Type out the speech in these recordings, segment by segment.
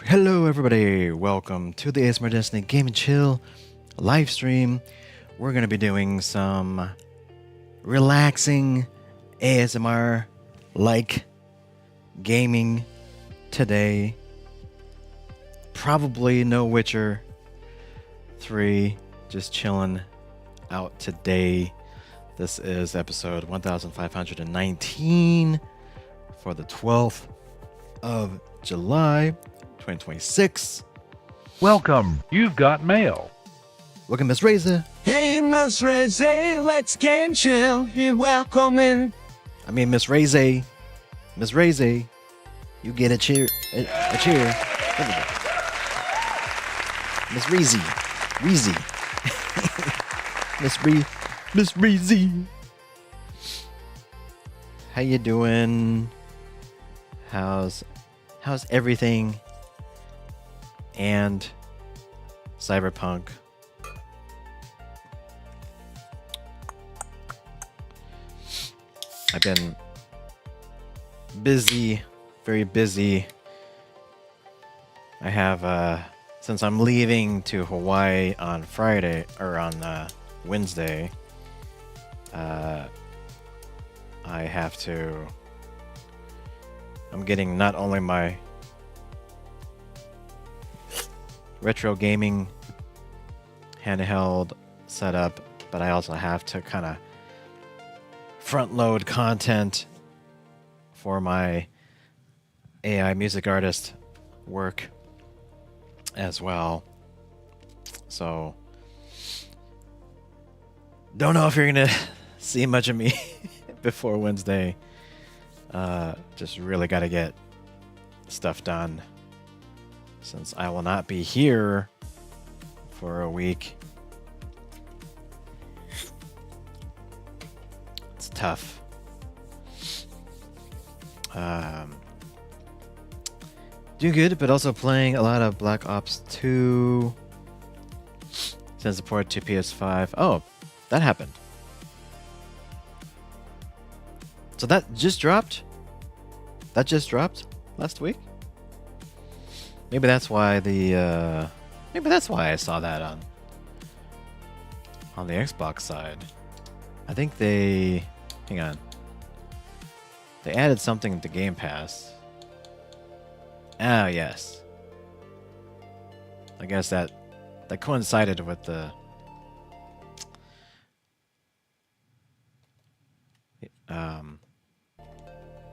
Hello everybody, welcome to the ASMR Destiny Game and Chill live stream. We're going to be doing some relaxing ASMR like gaming today. Probably no Witcher 3, just chilling out today. This is episode 1519 for the 12th of July 2026. Welcome. You've got mail. Welcome, Miss Razor. Hey, Miss Razor, let's get and chill. You're welcome in. I mean, Miss Razor. Miss Razor, you get a cheer. A cheer. Miss Reezy. Reezy. Miss Reezy. How you doing? How's everything? And Cyberpunk. I've been busy, very busy. I have, since I'm leaving to Hawaii on Friday, or on Wednesday, I have to, I'm getting not only my retro gaming handheld setup, but I also have to kind of front load content for my AI music artist work as well. So don't know if you're gonna see much of me before Wednesday. Just really got to get stuff done since I will not be here for a week. It's tough. Doing good, but also playing a lot of Black Ops 2. Sends support to PS5. Oh, that happened. So that just dropped? That just dropped last week? Maybe that's why the maybe that's why I saw that on the Xbox side. I think they hang on. They added something to Game Pass. Ah, yes. I guess that coincided with the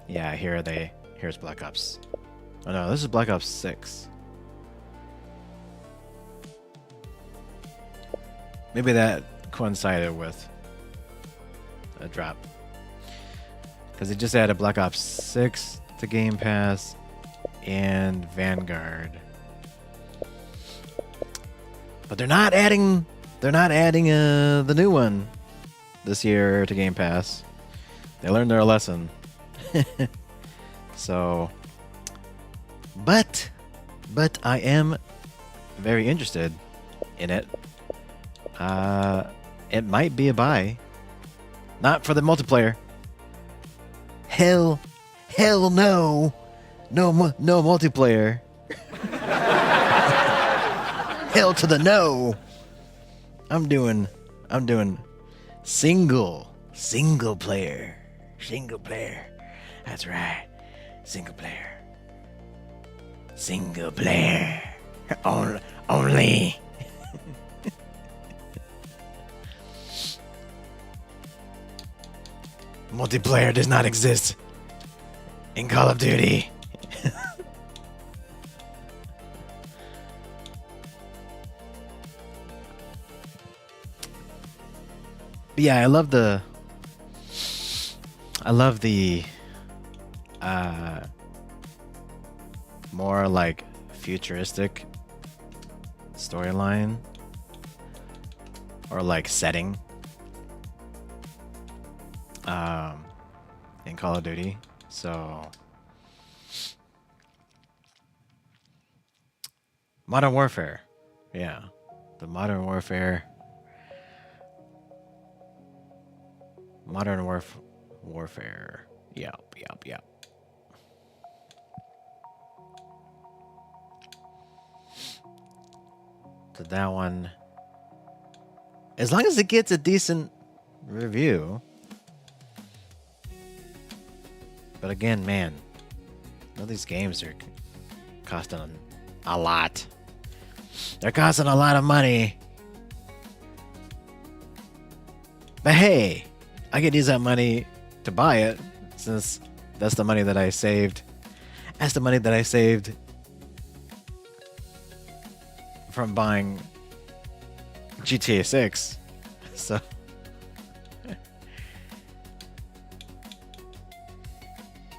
yeah, here's Black Ops. Oh no, this is Black Ops 6. Maybe that coincided with a drop. Because they just added Black Ops 6 to Game Pass and Vanguard. But they're not adding the new one this year to Game Pass. They learned their lesson. So but I am very interested in it. It might be a buy. Not for the multiplayer. Hell no. No multiplayer. Hell to the no. I'm doing single player. Single player. That's right. Single player. Single player. Only. Multiplayer does not exist in Call of Duty. But yeah, I love the more like futuristic storyline or like setting in Call of Duty. So Modern Warfare. Yeah. The Modern Warfare Warfare. Yep. So that one, as long as it gets a decent review. But again, man, all these games are costing a lot. They're costing a lot of money. But hey, I could use that money to buy it, since that's the money that I saved. That's the money that I saved from buying GTA 6. So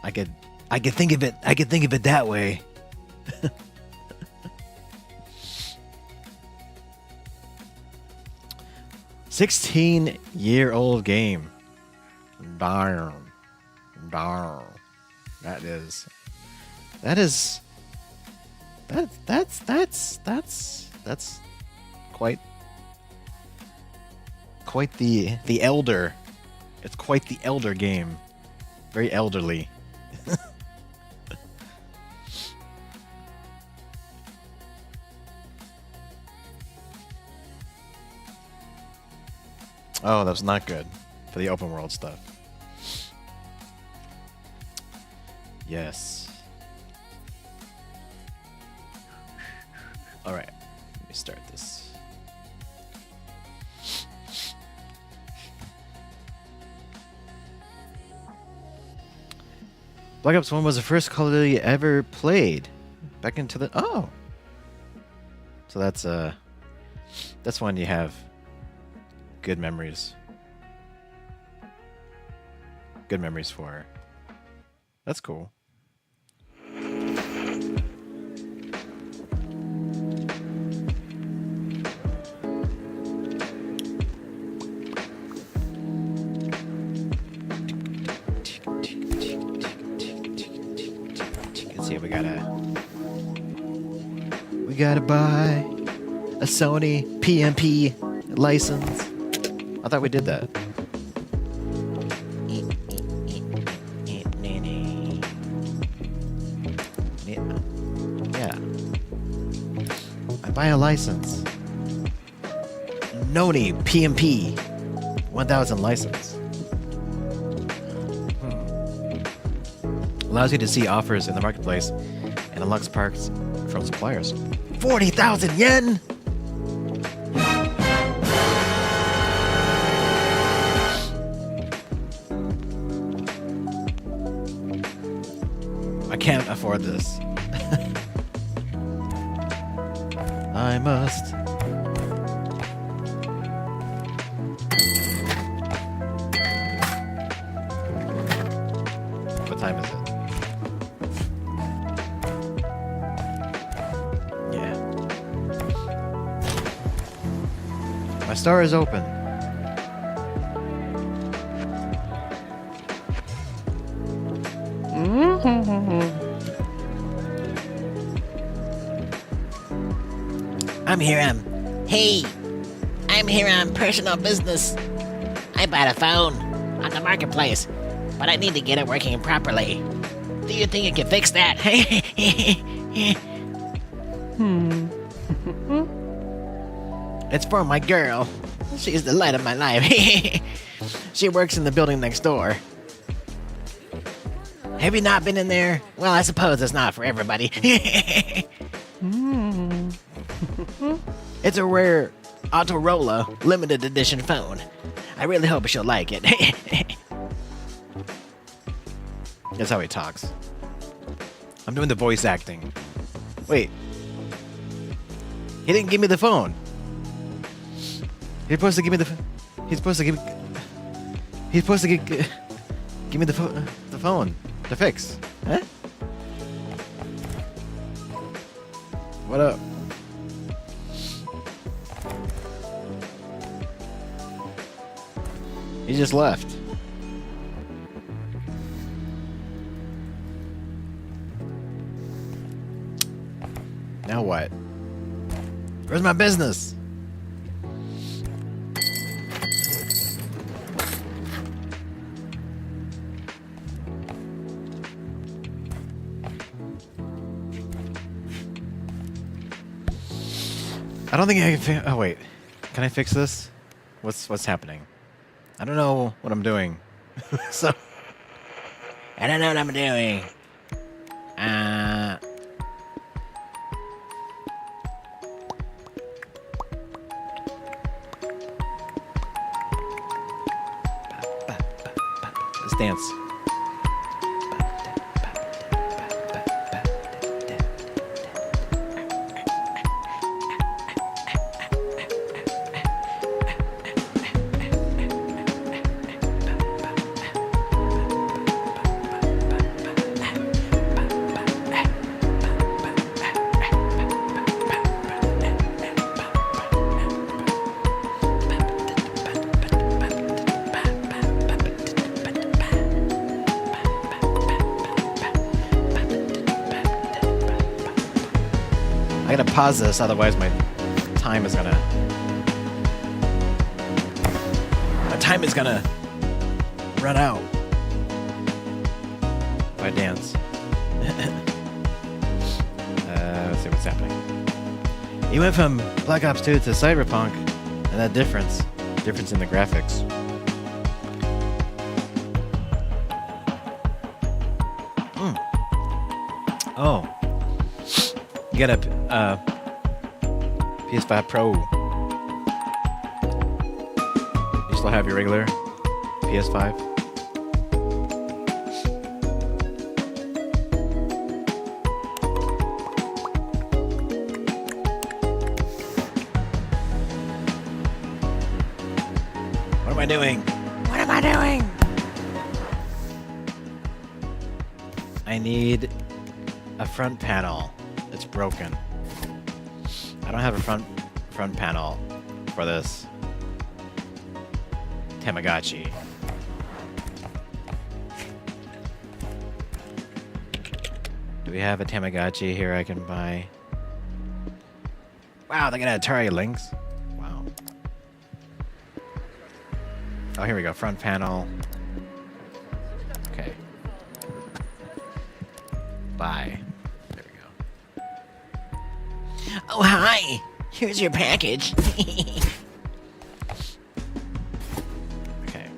I could think of it that way. 16-year-old game. Darn. That's quite the elder. It's quite the elder game. Very elderly. Oh, that's not good for the open world stuff. Yes. All right, let me start this. Black Ops 1 was the first Call of Duty ever played. Back into the... Oh! So that's one you have good memories. Good memories for. That's cool. Let's see, we gotta buy a Sony PMP license. I thought we did that. Yeah. I buy a license. Noni PMP 1000 license. Allows you to see offers in the marketplace and unlocks perks from suppliers. 40,000 yen? I can't afford this. I must. What time is it? Yeah. My store is open. I'm here on personal business. I bought a phone on the marketplace, but I need to get it working properly. Do you think you can fix that? It's for my girl. She's the light of my life. She works in the building next door. Have you not been in there? Well, I suppose it's not for everybody. It's a rare Autorola Limited edition phone. I really hope she'll like it. That's how he talks. I'm doing the voice acting. Wait. He didn't give me the phone. He's supposed to give me the. He's supposed to give. He's supposed to give me the phone to fix. Huh? What up? He just left. Now what? Where's my business? I don't think I can. Oh wait, can I fix this? What's happening? I don't know what I'm doing. So I don't know what I'm doing. let's dance. I gotta pause this, otherwise my time is gonna run out if I dance. Let's see what's happening. He went from Black Ops 2 to Cyberpunk, and that difference in the graphics. Oh. You got a PS5 Pro. You still have your regular PS5? What am I doing? What am I doing? I need a front panel. It's broken. I don't have a front panel for this Tamagotchi. Do we have a Tamagotchi here I can buy? Wow, they got Atari Lynx. Wow. Oh, here we go. Front panel. Okay. Buy. There we go. Oh, hi. Here's your package. Okay.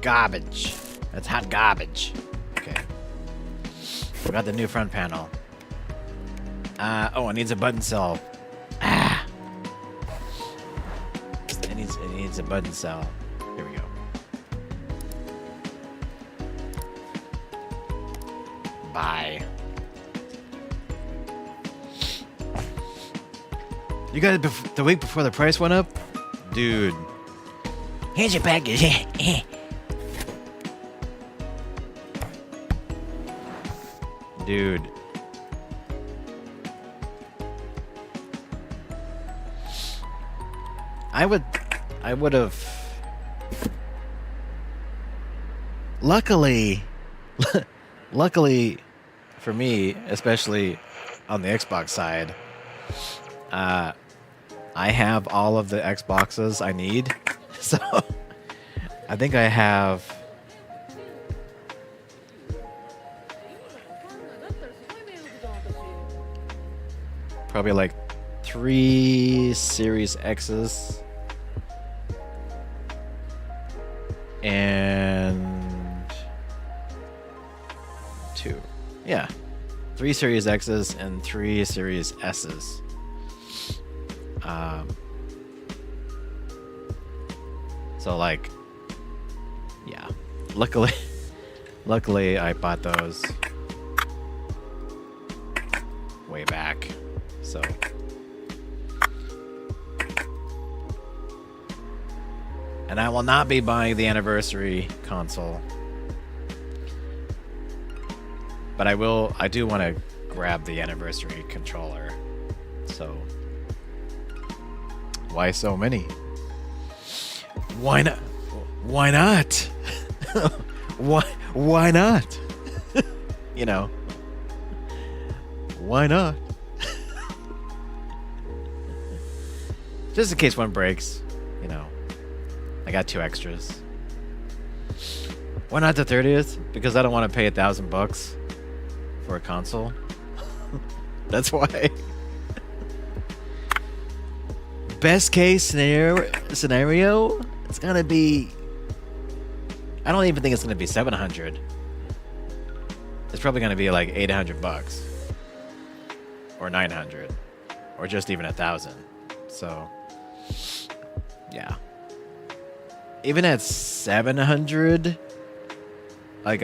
Garbage. That's hot garbage. Okay. We got the new front panel. Oh, it needs a button cell. Ah. It needs a button cell. Here we go. Bye. You got it the week before the price went up? Dude. Here's your package. Dude. I would have. Luckily for me, especially on the Xbox side, I have all of the Xboxes I need. So I think I have probably like 3 Series X's and 2. Yeah. 3 Series X's and 3 Series S's. So like, yeah. Luckily I bought those way back. So and I will not be buying the anniversary console. But I do want to grab the anniversary controller. So why so many? Why not? Why not? Why not? You know. Why not? Just in case one breaks, you know. I got 2 extras. Why not the 30th? Because I don't want to pay $1,000 for a console. That's why. Best case scenario, it's gonna be. I don't even think it's gonna be $700. It's probably gonna be like $800, or $900, or just even $1,000. So, yeah. Even at $700, like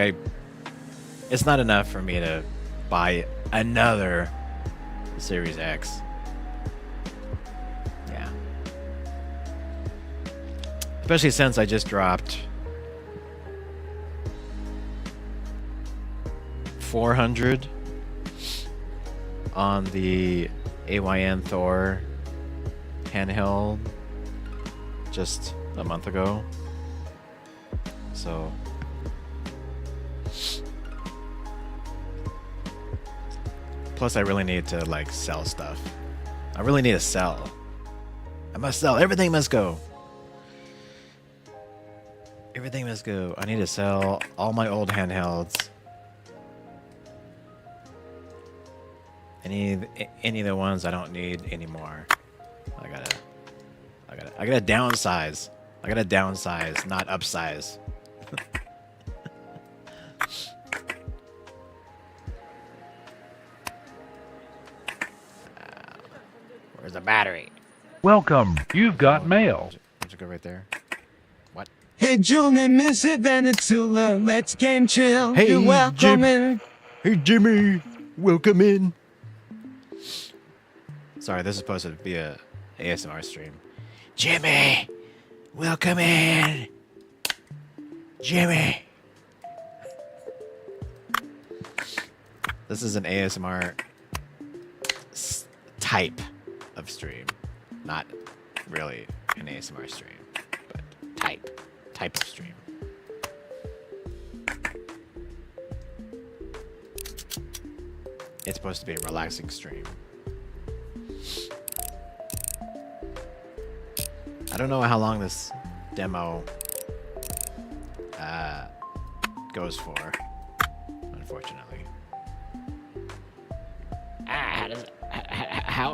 it's not enough for me to buy another Series X. Yeah. Especially since I just dropped $400 on the AYN Thor handheld just a month ago. So plus I really need to like sell stuff. I really need to sell. I must sell. Everything must go. Everything must go. I need to sell all my old handhelds. Any of the ones I don't need anymore. I gotta downsize. I gotta downsize, not upsize. Where's the battery? Welcome. You've got mail. Let's go right there. What? Hey, Junior, Miss Venetula, let's game chill. Hey, You're welcome Jim. in. Hey, Jimmy, welcome in. Sorry, this is supposed to be a ASMR stream. Jimmy, welcome in. Jimmy. This is an ASMR type of stream, not really an ASMR stream, but type of stream. It's supposed to be a relaxing stream. I don't know how long this demo goes for, unfortunately. How does it, how?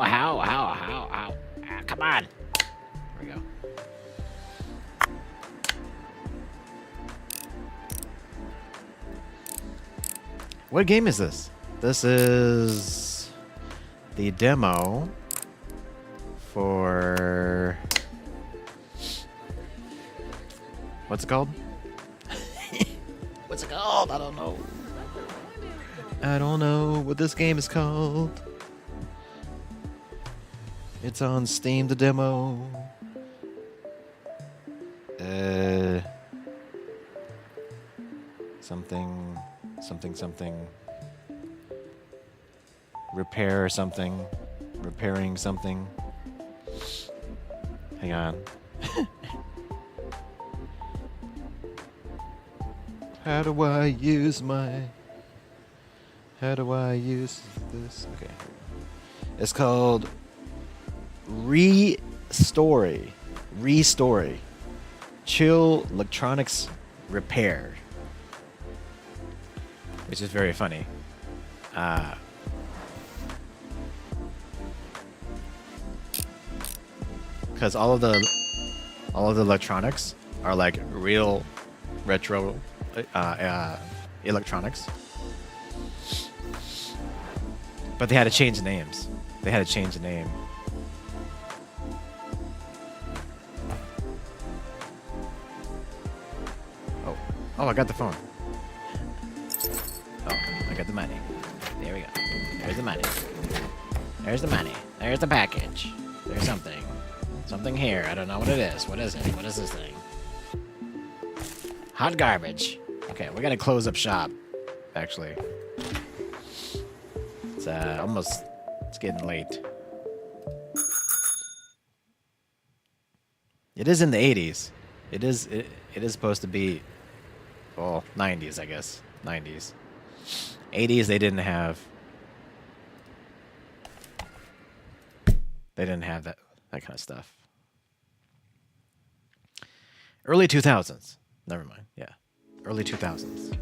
Come on. Here we go. What game is this? This is the demo for... What's it called? What's it called? I don't know. I don't know what this game is called. It's on Steam, the demo. Something. Repair something. Repairing something. Hang on. How do I use this? Okay. It's called Restory. Chill Electronics Repair. Which is very funny. Because all of the electronics are like real retro electronics. But they had to change names. They had to change the name. Oh, I got the phone. Oh, I got the money. There we go. There's the money. There's the money. There's the package. There's something. Something here. I don't know what it is. What is it? What is this thing? Hot garbage. Okay, we gotta close up shop. Actually. It's it's getting late. It is in the 80s. It is supposed to be, well, 90s, I guess. 90s. 80s they didn't have that kind of stuff. Early 2000s. Never mind. Yeah. Early 2000s.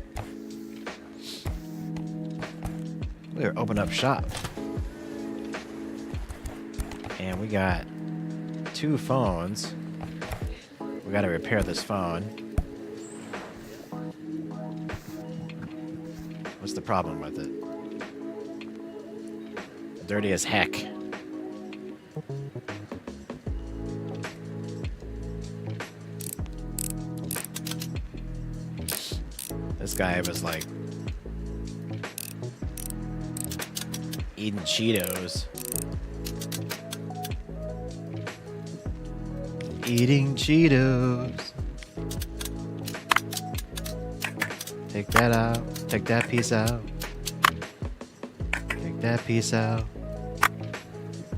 We're open up shop. And we got 2 phones. We got to repair this phone. What's the problem with it? Dirty as heck. This guy was like eating Cheetos. Eating Cheetos. Take that out. Take that piece out. Take that piece out.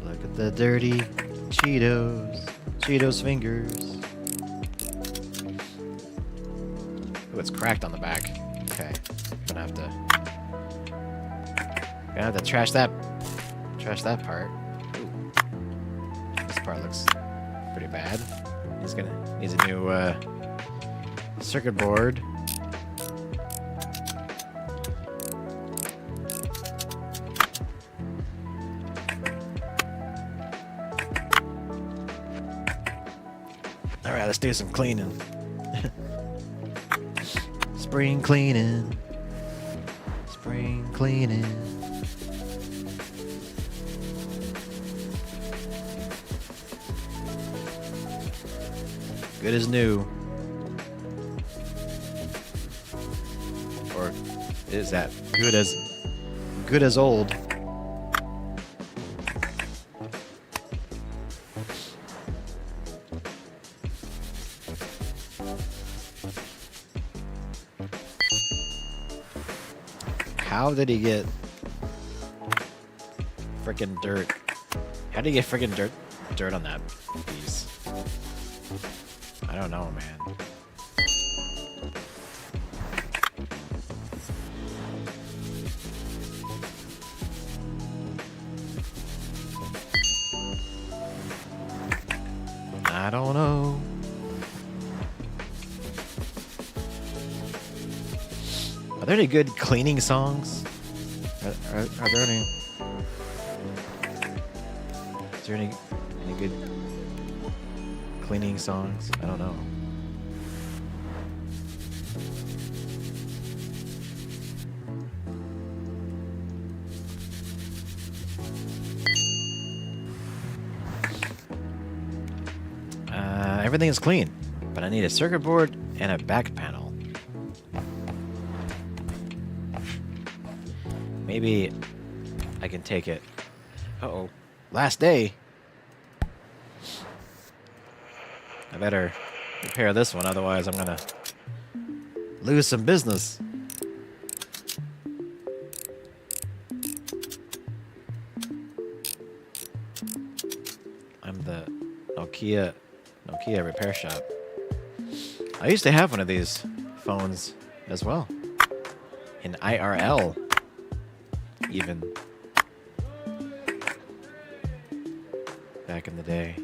Look at the dirty Cheetos. Cheetos fingers. Oh, it's cracked on the back. Okay. Gonna have to trash that part. Ooh. This part looks pretty bad. Needs a new circuit board. All right, let's do some cleaning. Spring cleaning. Spring cleaning. Good as new. Or is that good as old? How did he get frickin' dirt? How did he get frickin' dirt on that piece? I don't know, man. I don't know. Are there any good cleaning songs? Are there any? Is there any good cleaning songs? I don't know. Everything is clean, but I need a circuit board and a back panel. Maybe I can take it. Uh-oh. Last day. I better repair this one, otherwise I'm gonna lose some business. I'm the Nokia repair shop. I used to have one of these phones as well. In IRL, even. Back in the day.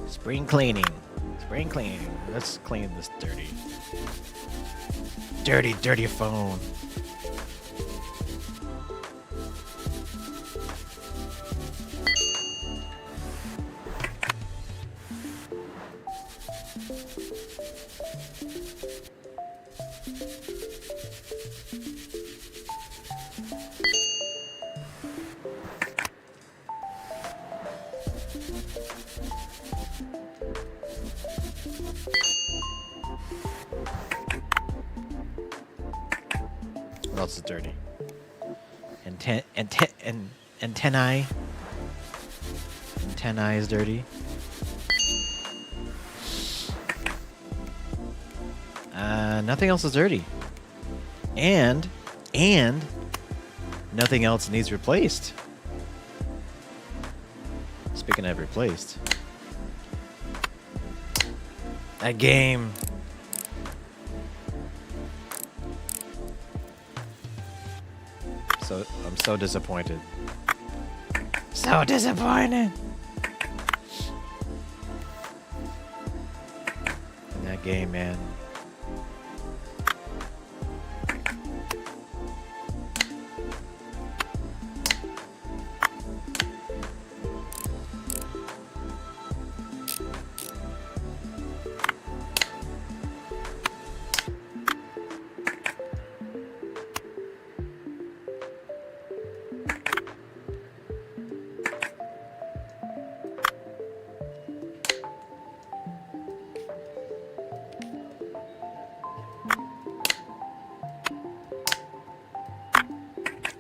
Spring cleaning. Spring cleaning. Let's clean this dirty phone. What else is dirty? Antennae. Antennae is dirty. Nothing else is dirty. And nothing else needs replaced. Speaking of replaced. That game. I'm so disappointed. So disappointed. In that game, man.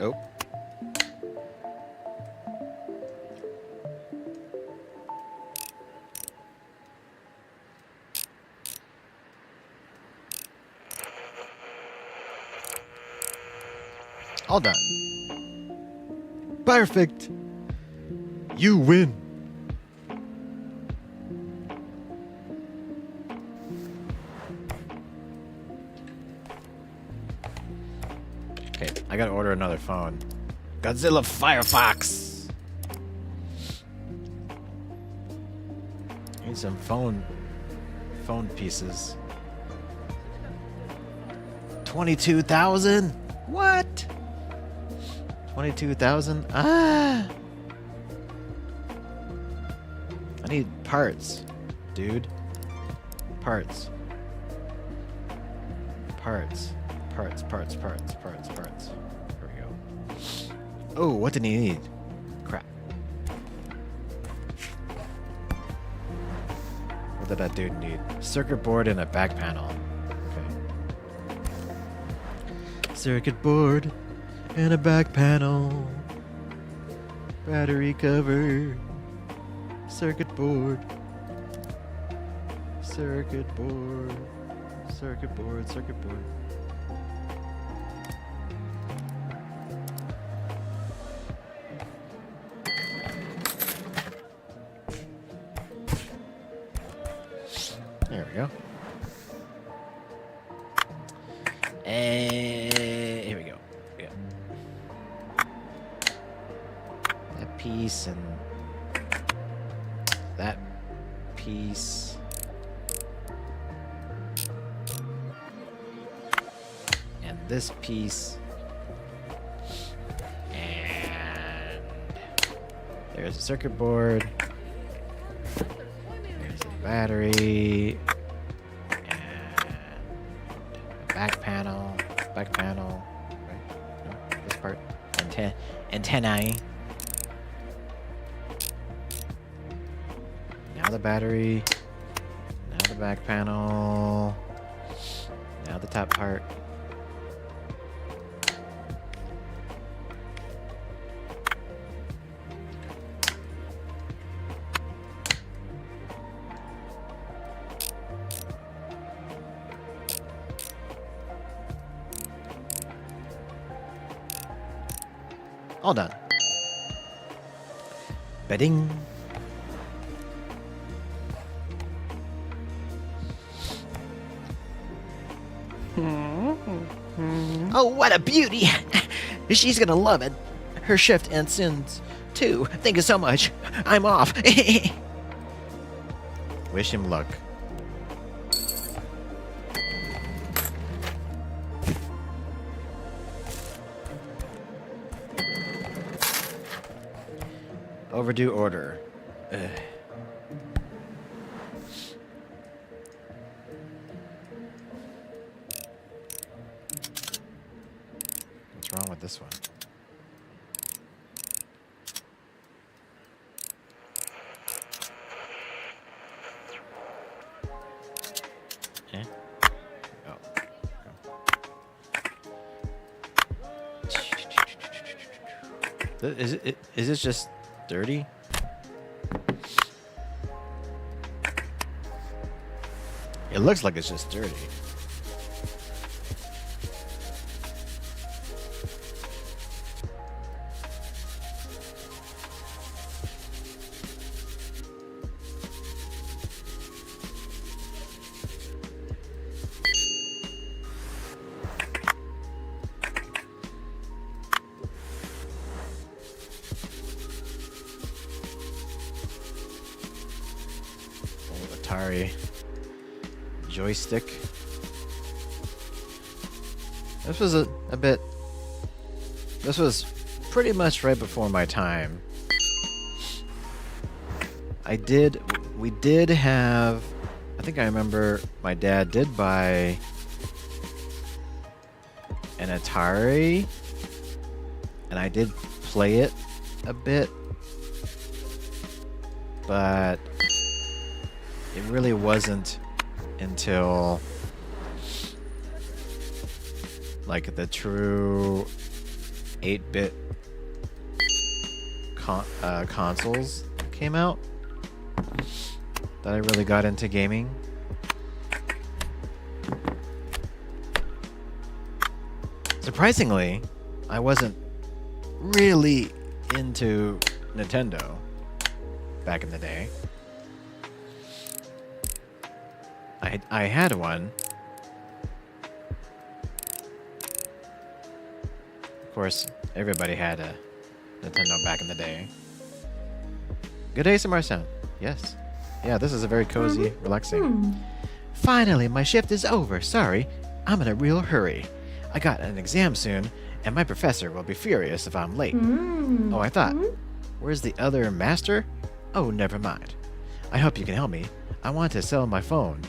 Oh. All done. Perfect. You win. Okay, I gotta order another phone. Godzilla Firefox. Need some phone pieces. 22,000? What? 22,000? Ah! I need parts, dude. Parts. Parts. There we go. Oh, what did he need? Crap. What did that dude need? Circuit board and a back panel. Okay. Circuit board and a back panel. Battery cover. Circuit board. Circuit board. Circuit board. Circuit board. There we go. Here we go. piece and that piece. And this piece. And there's a circuit board. There's a battery. And a back panel. Back panel. Right? No, this part. Antennae. Now the battery. Now the back panel. Now the top part. All done. Bedding. Oh, what a beauty! She's gonna love it. Her shift ends soon, too. Thank you so much. I'm off. Wish him luck. Overdue order. Ugh. What's wrong with this one? Eh? Oh. Is this just dirty? It looks like it's just dirty. Atari joystick. This was a bit. This was pretty much right before my time. We did have. I think I remember my dad did buy an Atari, and I did play it a bit, but it really wasn't until like the true 8-bit consoles came out that I really got into gaming. Surprisingly, I wasn't really into Nintendo back in the day. I had one. Of course, everybody had a Nintendo back in the day. Good ASMR sound. Yes. Yeah, this is a very cozy, relaxing. Finally, my shift is over. Sorry, I'm in a real hurry. I got an exam soon, and my professor will be furious if I'm late. Oh, I thought. Where's the other master? Oh, never mind. I hope you can help me. I want to sell my phone.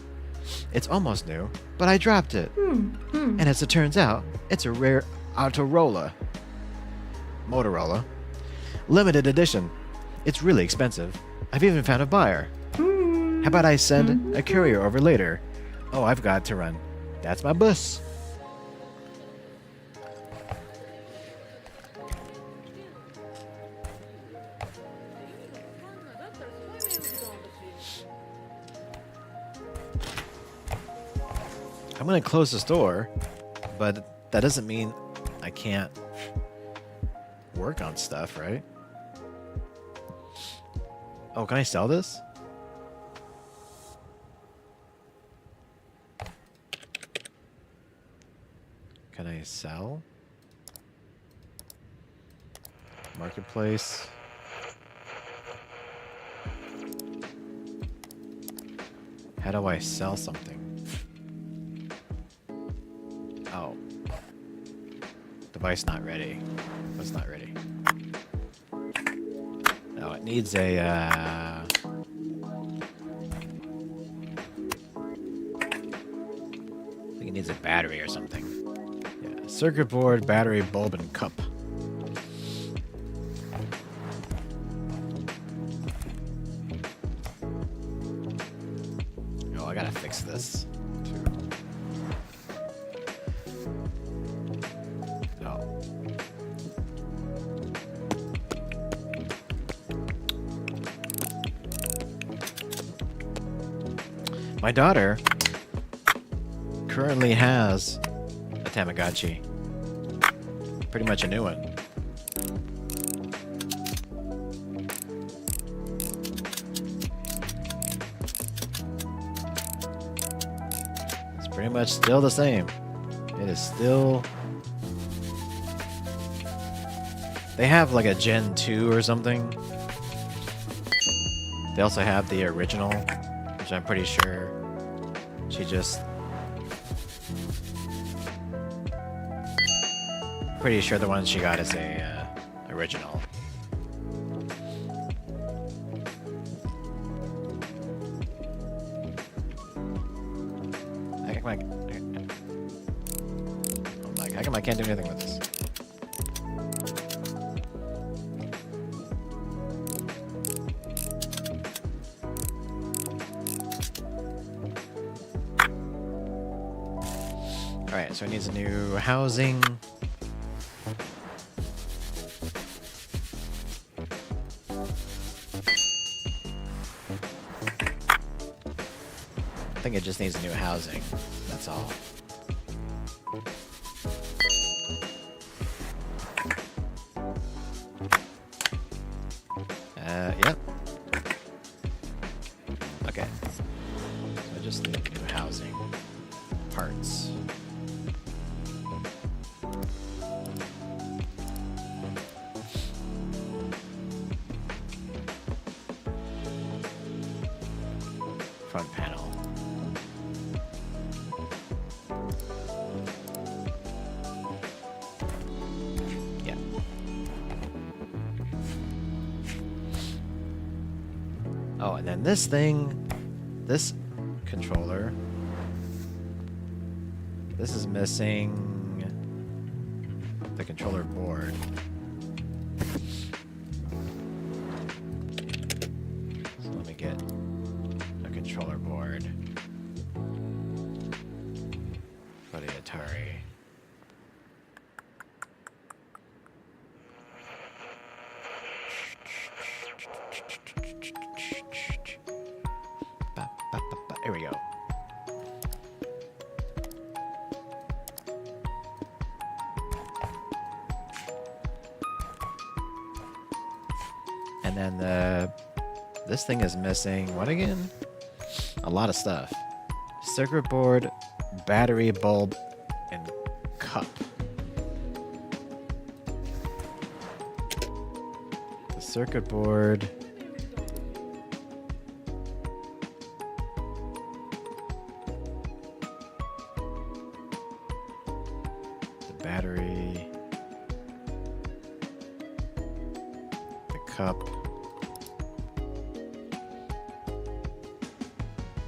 It's almost new, but I dropped it. And as it turns out, it's a rare Motorola. Limited edition. It's really expensive. I've even found a buyer. How about I send a courier over later? Oh, I've got to run. That's my bus. I'm going to close this door, but that doesn't mean I can't work on stuff, right? Oh, can I sell this? Can I sell? Marketplace. How do I sell something? Oh. Device not ready. What's not ready? Oh, it needs a, I think it needs a battery or something. Yeah, circuit board, battery, bulb, and cup. Oh, I gotta fix this, too. Oh. My daughter currently has a Tamagotchi. Pretty much a new one. It's pretty much still the same. It is still... They have like a Gen 2 or something. They also have the original, which I'm pretty sure she just... Pretty sure the one she got is a original. How come I can't do anything with this? Alright, so it needs a new housing. I think it just needs a new housing. That's all. Yep. Okay. So I just need new housing. Parts. Front panel. Yeah. Oh, and then this thing, this controller, this is missing the controller board. So let me get a controller board for the Atari. Here we go. And then this thing is missing what again? A lot of stuff. Circuit board, battery, bulb, and cup. The circuit board. The battery. The cup.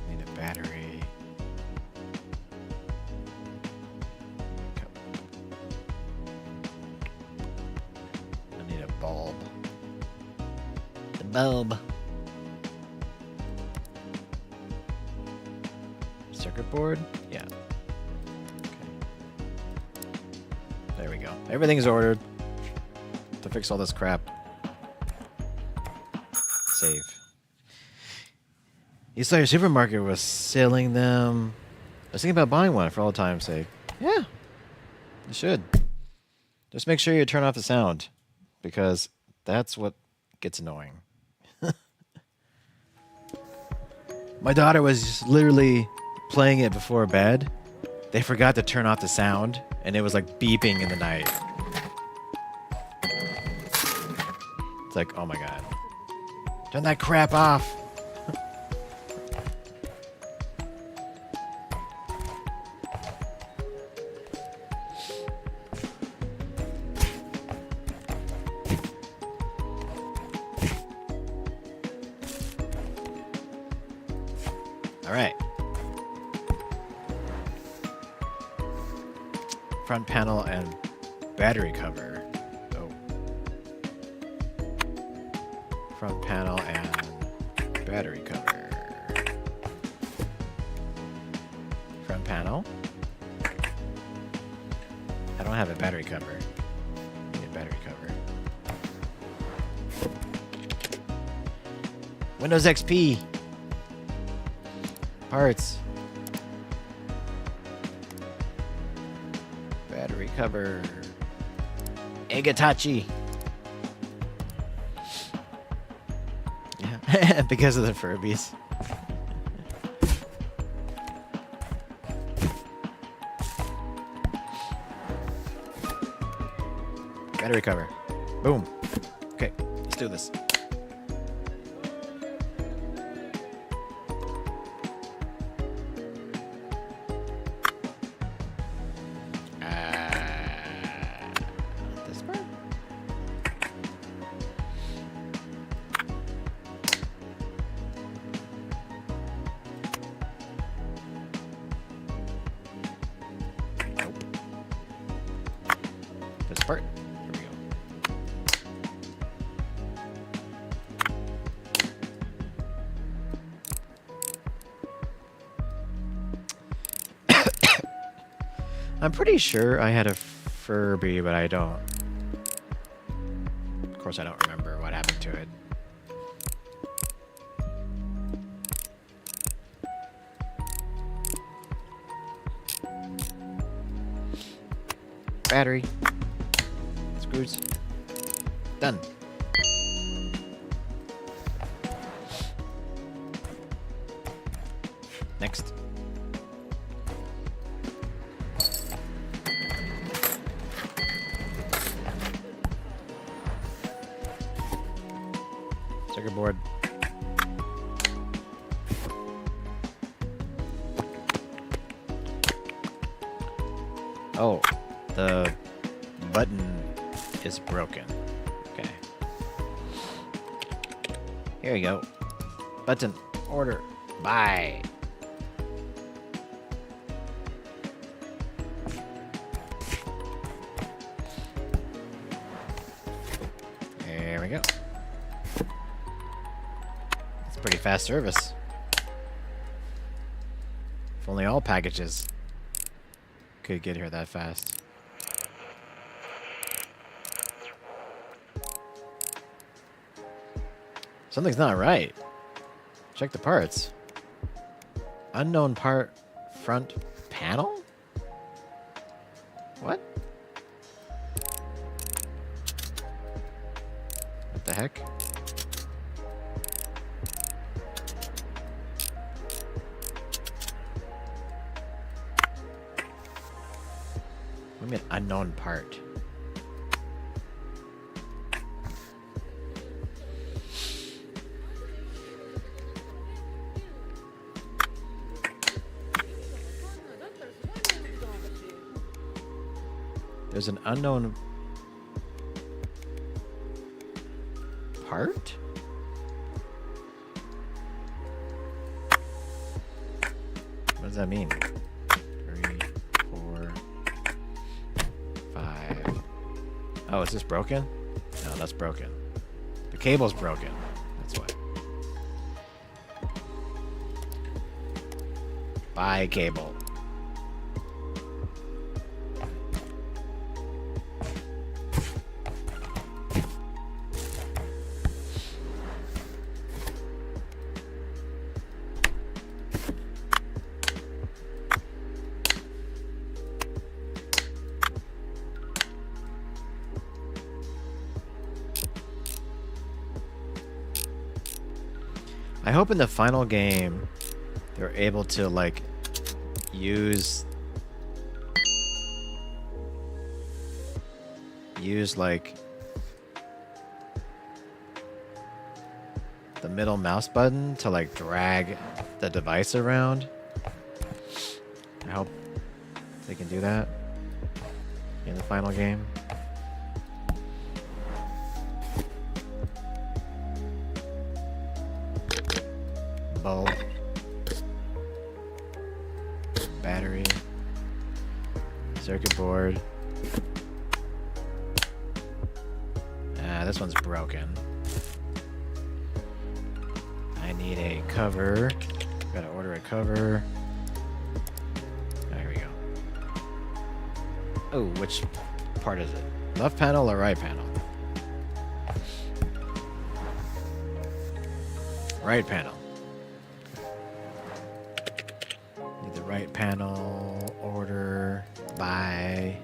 Need a battery. Cup. I need a bulb. The bulb. Circuit board? Yeah. Okay. There we go. Everything's ordered to fix all this crap. Save. You saw your supermarket was selling them. I was thinking about buying one for all time's sake. Yeah, you should. Just make sure you turn off the sound, because that's what gets annoying. My daughter was literally playing it before bed. They forgot to turn off the sound, and it was like beeping in the night. It's like, oh my god. Turn that crap off. All right. Front panel and battery cover. Oh. Front panel and battery cover. Front panel. I don't have a battery cover. I need a battery cover. Windows XP. Parts. Battery cover. Egatachi. Yeah, because of the Furbies. Battery cover. Boom. Okay, let's do this. This part? Nope. This part? Here we go. I'm pretty sure I had a Furby, but I don't. Of course, I don't remember what happened to it. Battery. Screws. Done. Next. Circuit board. Oh, the button is broken. Okay. Here we go. Button. Order. Buy. There we go. It's pretty fast service. If only all packages could get here that fast. Something's not right. Check the parts. Unknown part front panel? What? What the heck? What do you mean unknown part? There's an unknown part? What does that mean? 3, 4, 5. Oh, is this broken? No, that's broken. The cable's broken. That's why. Buy cable. I hope in the final game they're able to like use like the middle mouse button to like drag the device around. I hope they can do that in the final game. Bulb. battery, circuit board. This one's broken. I need a cover. Gotta order a cover. Oh, here we go. Oh, which part is it? Left panel or right panel? Right panel. Need the right panel. Order. Buy.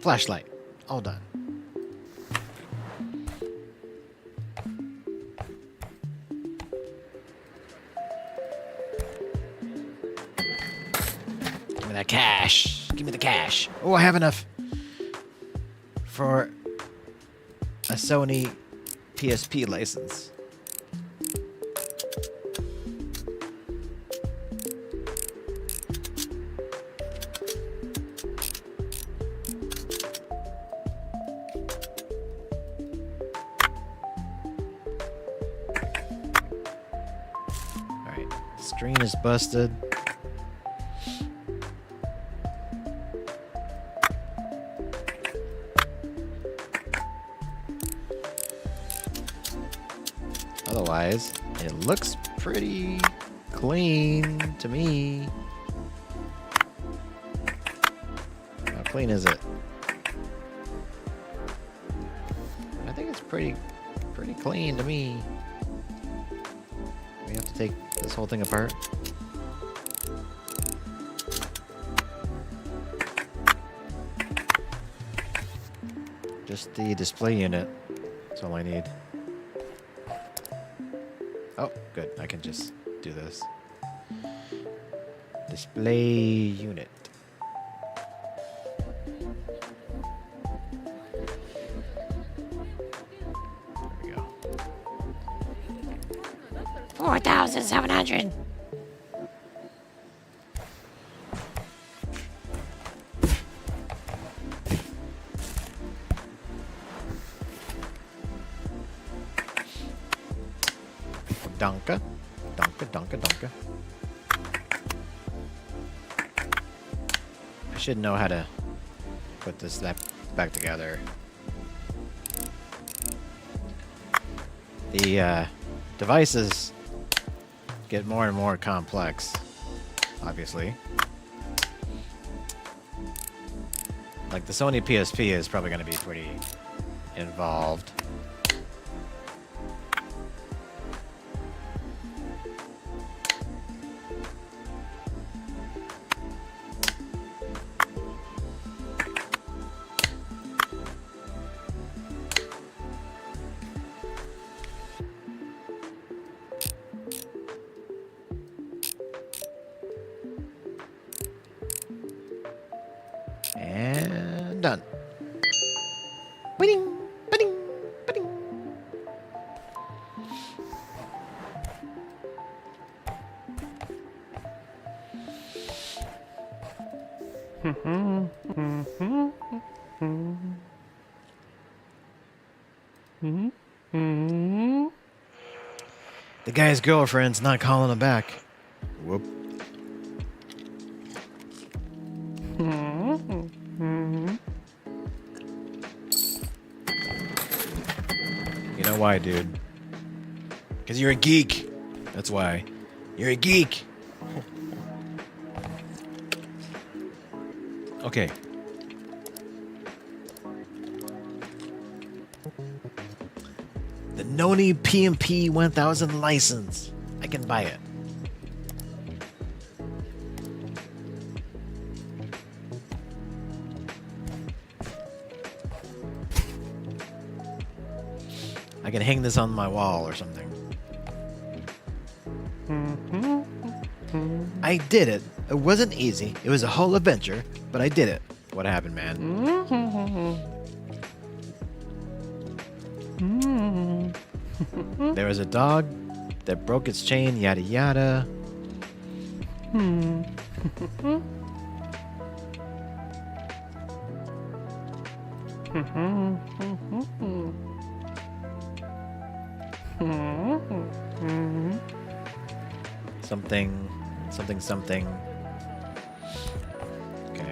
Flashlight. All done. Give me that cash. Give me the cash. Oh, I have enough for a Sony PSP license. Screen is busted. Otherwise, it looks pretty clean to me. How clean is it? I think it's pretty clean to me. We have to take this whole thing apart. Just the display unit. That's all I need. Oh, good. I can just do this. Display unit. There we go. 4,700. Donka. Donka, donka, donka. I should know how to put this back together. The devices get more and more complex, obviously. Like the Sony PSP is probably going to be pretty involved. And done. Ba-ding, ba-ding, ba-ding. The guy's girlfriend's not calling him back. Whoop. You know why, dude? Because you're a geek. That's why. You're a geek. Okay. The Noni PMP 1000 license. I can buy it. I can hang this on my wall or something. I did it. It wasn't easy. It was a whole adventure, but I did it. What happened, man? There was a dog that broke its chain, yada yada. Something. Okay.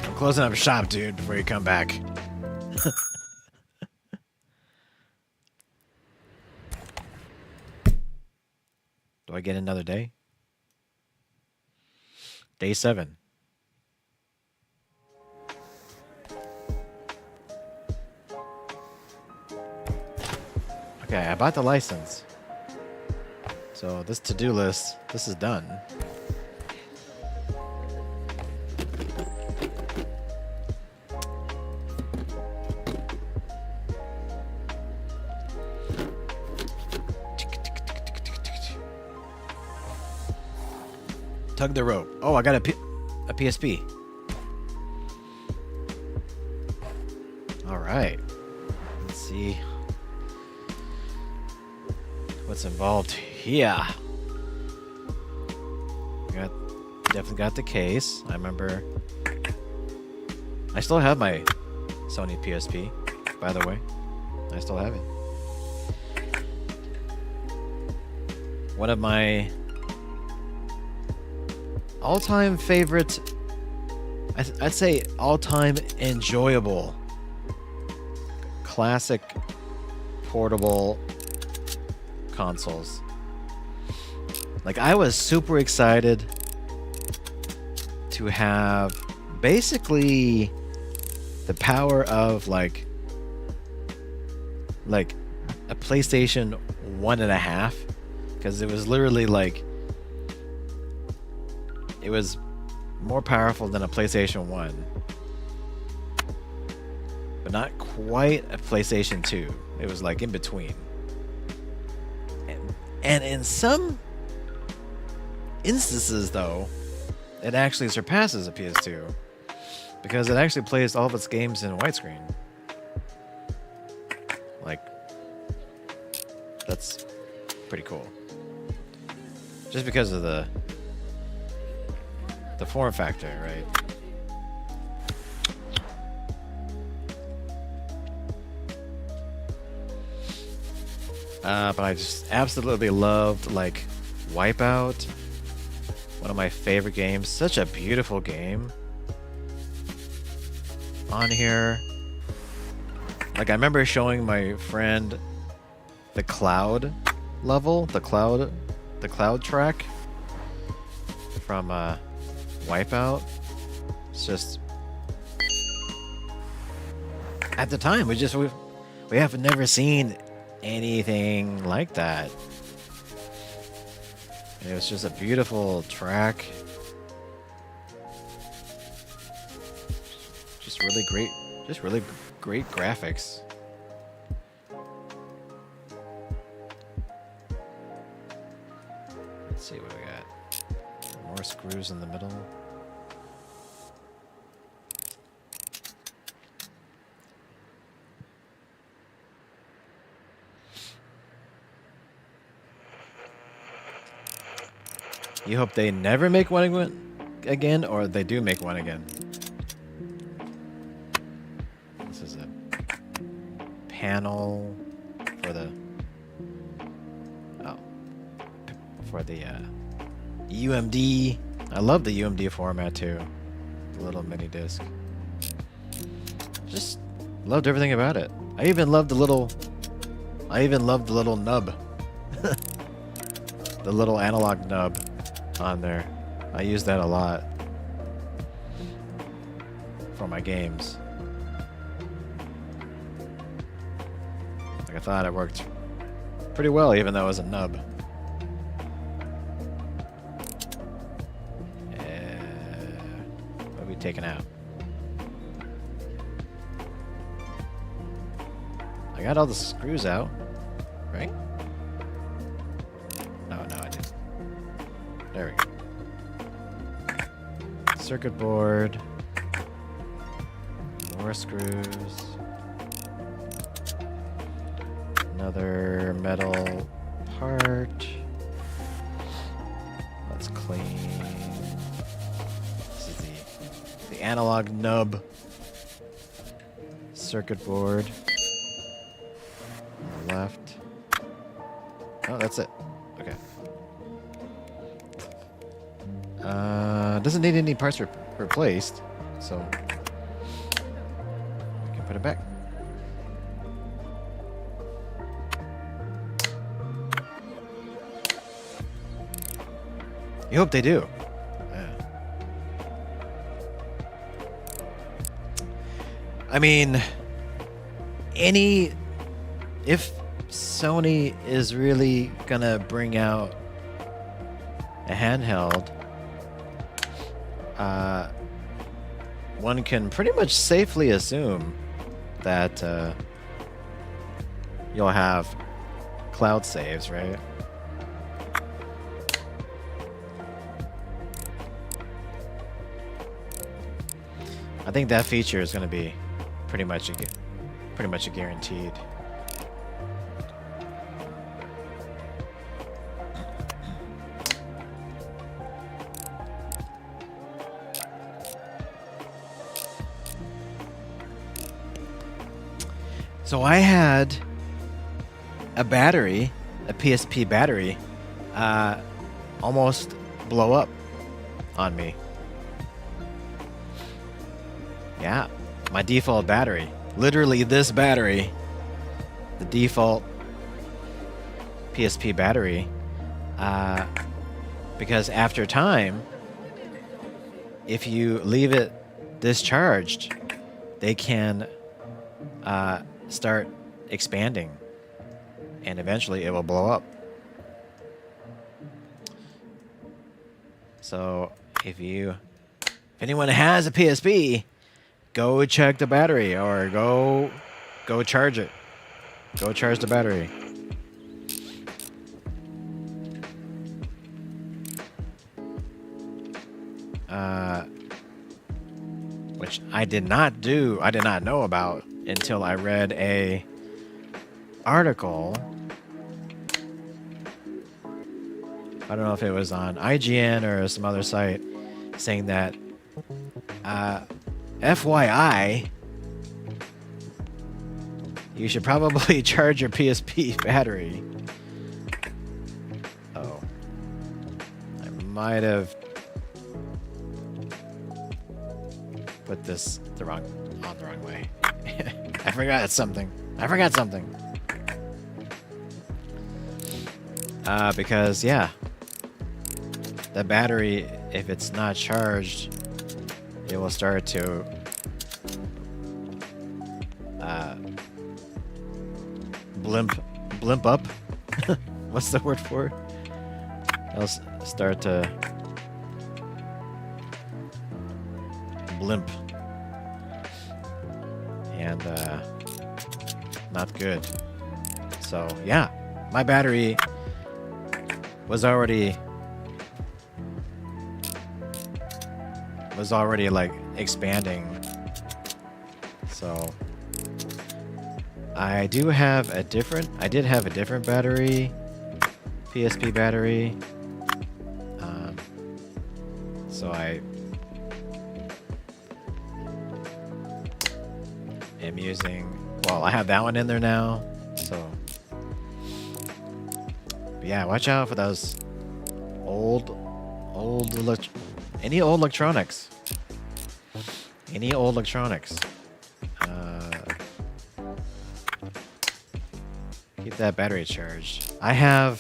I'm closing up shop, dude, before you come back. Do I get another day? Day 7. Okay, I bought the license. So this to-do list, this is done. Tug the rope. Oh, I got a PSP. All right. Let's see what's involved here. Definitely got the case. I remember. I still have my Sony PSP, by the way. I still have it. One of my all-time favorite, I'd say all-time enjoyable classic portable consoles. Like, I was super excited to have basically the power of like a PlayStation 1.5, because it was literally like, it was more powerful than a PlayStation 1, but not quite a PlayStation 2. It was like in between. And in some instances, though, it actually surpasses a PS2, because it actually plays all of its games in widescreen. Like, that's pretty cool. Just because of the form factor, right? But I just absolutely loved, like, Wipeout. One of my favorite games. Such a beautiful game on here. Like, I remember showing my friend the cloud level, the cloud track from Wipeout. It's just, at the time, we have never seen anything like that. And it was just a beautiful track. Just really great graphics. Let's see what we got. More screws in the middle. You hope they never make one again, or they do make one again. This is a panel for the UMD. I love the UMD format too. The little mini disc. Just loved everything about it. I even loved the little nub. The little analog nub on there. I use that a lot for my games. Like, I thought it worked pretty well, even though it was a nub. What are we taking out? I got all the screws out, right? No, I didn't. There we go. Circuit board. More screws. Another metal part. Let's clean. This is the analog nub circuit board. On the left. Oh, that's it. Okay. Doesn't need any parts replaced, so we can put it back. You hope they do. Yeah. I mean, if Sony is really gonna bring out a handheld, one can pretty much safely assume that you'll have cloud saves, right? I think that feature is going to be pretty much a guaranteed. So I had a battery, a PSP battery, almost blow up on me. Yeah, my default battery. Literally this battery, the default PSP battery, because after time, if you leave it discharged, they can start expanding, and eventually it will blow up. So if anyone has a PSP, go check the battery, or go charge it. Go charge the battery. Which I did not know about until I read a article. I don't know if it was on IGN or some other site, saying that FYI, you should probably charge your PSP battery. Oh, I might have put this the wrong way. I forgot something. Because yeah, the battery, if it's not charged, it will start to blimp up. What's the word for it? It'll start to blimp, and not good. So yeah, my battery was already like expanding. So I did have a different battery, PSP battery. So I am using, well, I have that one in there now. So but yeah, watch out for those any old electronics. Keep that battery charged. I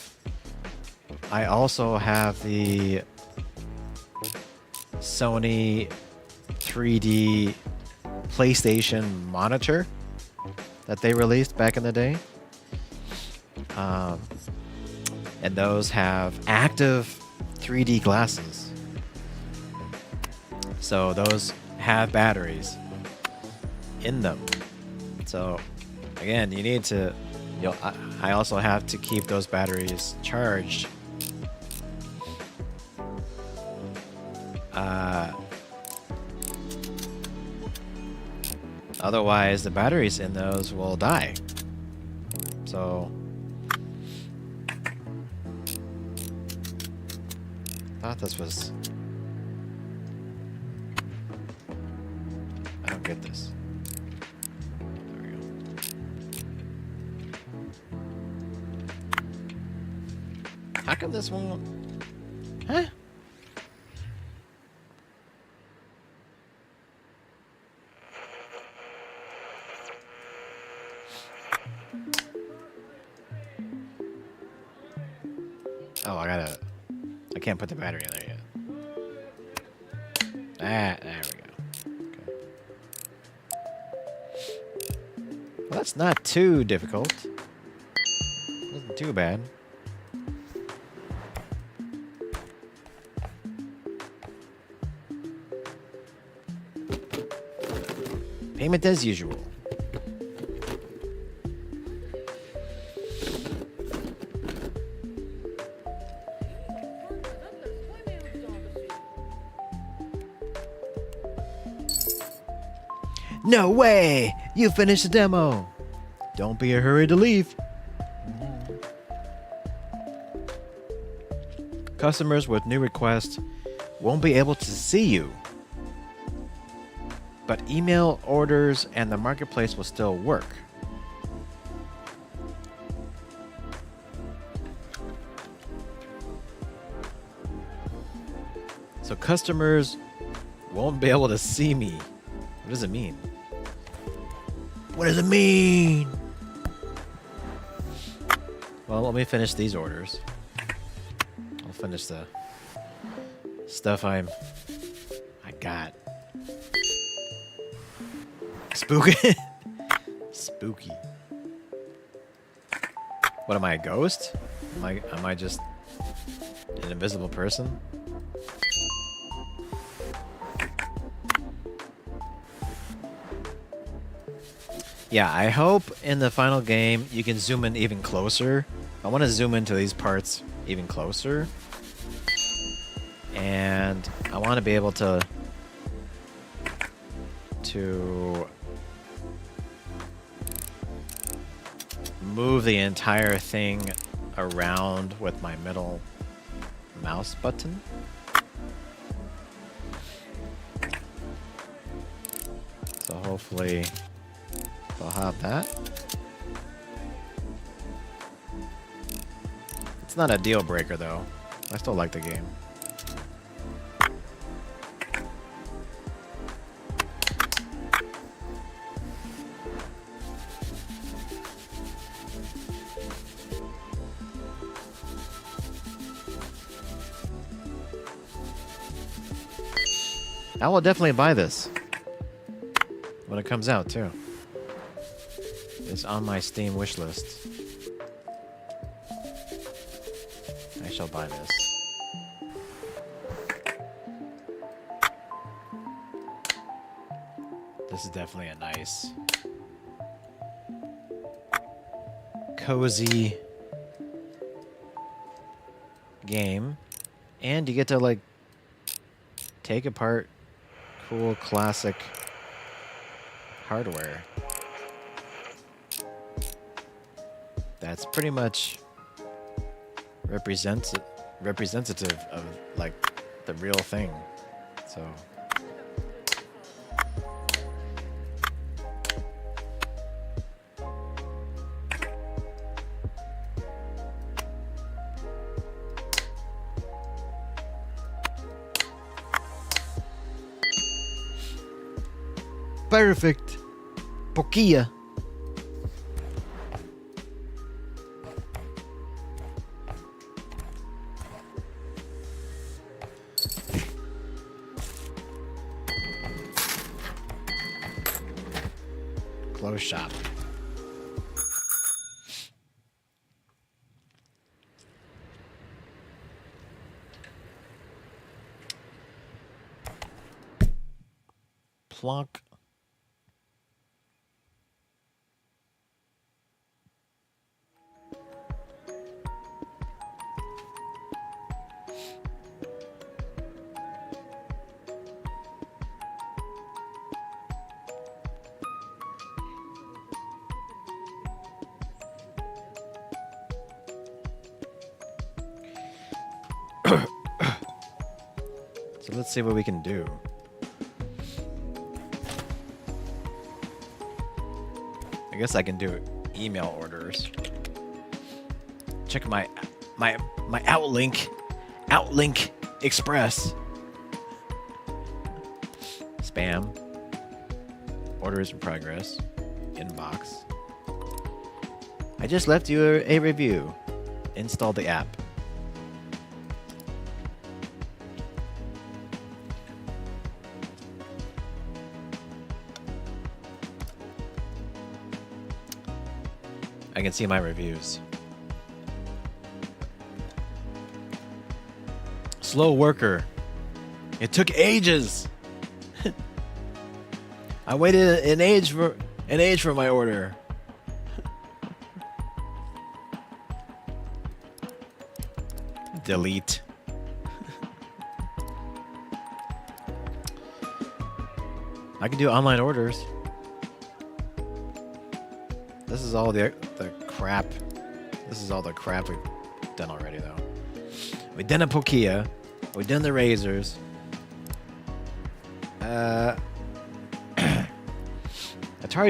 also have the Sony 3D PlayStation monitor that they released back in the day. And those have active 3D glasses. So those have batteries in them. So again, you need to, I also have to keep those batteries charged Otherwise, the batteries in those will die. So, I thought this was... I don't get this. There we go. How come this one won't... Huh? Oh, I can't put the battery in there yet. Ah, there we go. Okay. Well, that's not too difficult. Wasn't too bad. Payment as usual. No way! You finished the demo! Don't be a hurry to leave. Customers with new requests won't be able to see you. But email orders and the marketplace will still work. So customers won't be able to see me. What does it mean? What does it mean? Well, let me finish these orders. I'll finish the stuff I got. Spooky. Spooky. What am I, a ghost? Am I just an invisible person? Yeah, I hope in the final game you can zoom in even closer. I want to zoom into these parts even closer. And I want to be able to move the entire thing around with my middle mouse button. So hopefully I'll have that. It's not a deal breaker though. I still like the game. I will definitely buy this when it comes out too. It's on my Steam wish list. I shall buy this. This is definitely a nice, cozy game. And you get to like take apart cool classic hardware. That's pretty much representative of like the real thing. So perfect. Pokia. Close shop. Plonk. So let's see what we can do. I guess I can do email orders. Check my Outlink Express. Spam. Orders in progress. Inbox. I just left you a review. Install the app. I can see my reviews. Slow worker. It took ages. I waited an age for my order. Delete. I can do online orders. This is all the crap. This is all the crap we've done already, though. We've done a Pokia. We've done the razors. Atari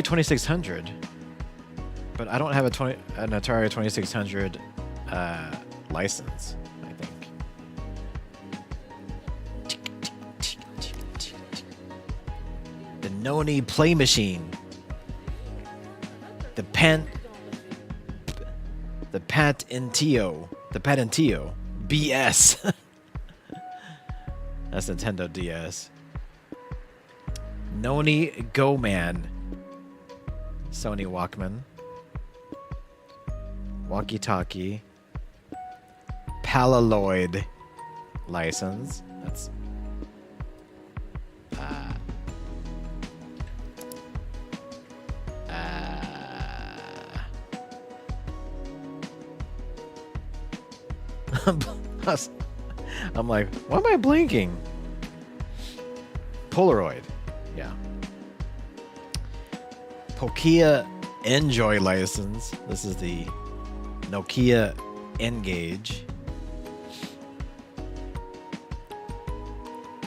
2600. But I don't have an Atari 2600 license, I think. The Noni Play Machine. The Patentio. BS. That's Nintendo DS. Noni Go Man. Sony Walkman. Walkie Talkie. Palaloid license. That's I'm like, why am I blinking? Polaroid. Yeah. Pokia Enjoy license. This is the Nokia N-Gage,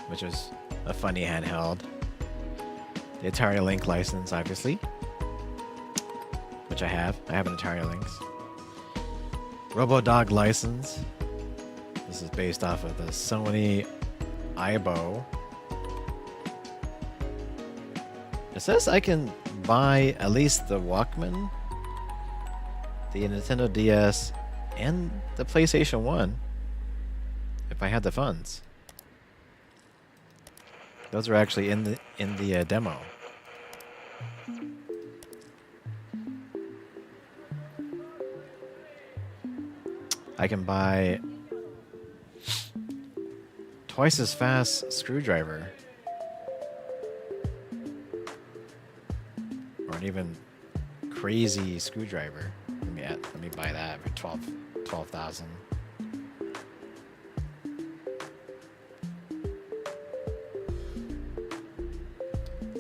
which is a funny handheld. The Atari Lynx license, obviously, which I have. I have an Atari Lynx. RoboDog license. This is based off of the Sony Aibo. It says I can buy at least the Walkman, the Nintendo DS, and the PlayStation 1 if I had the funds. Those are actually in the demo. I can buy twice as fast screwdriver, or an even crazy screwdriver. Let me buy that for 12,000.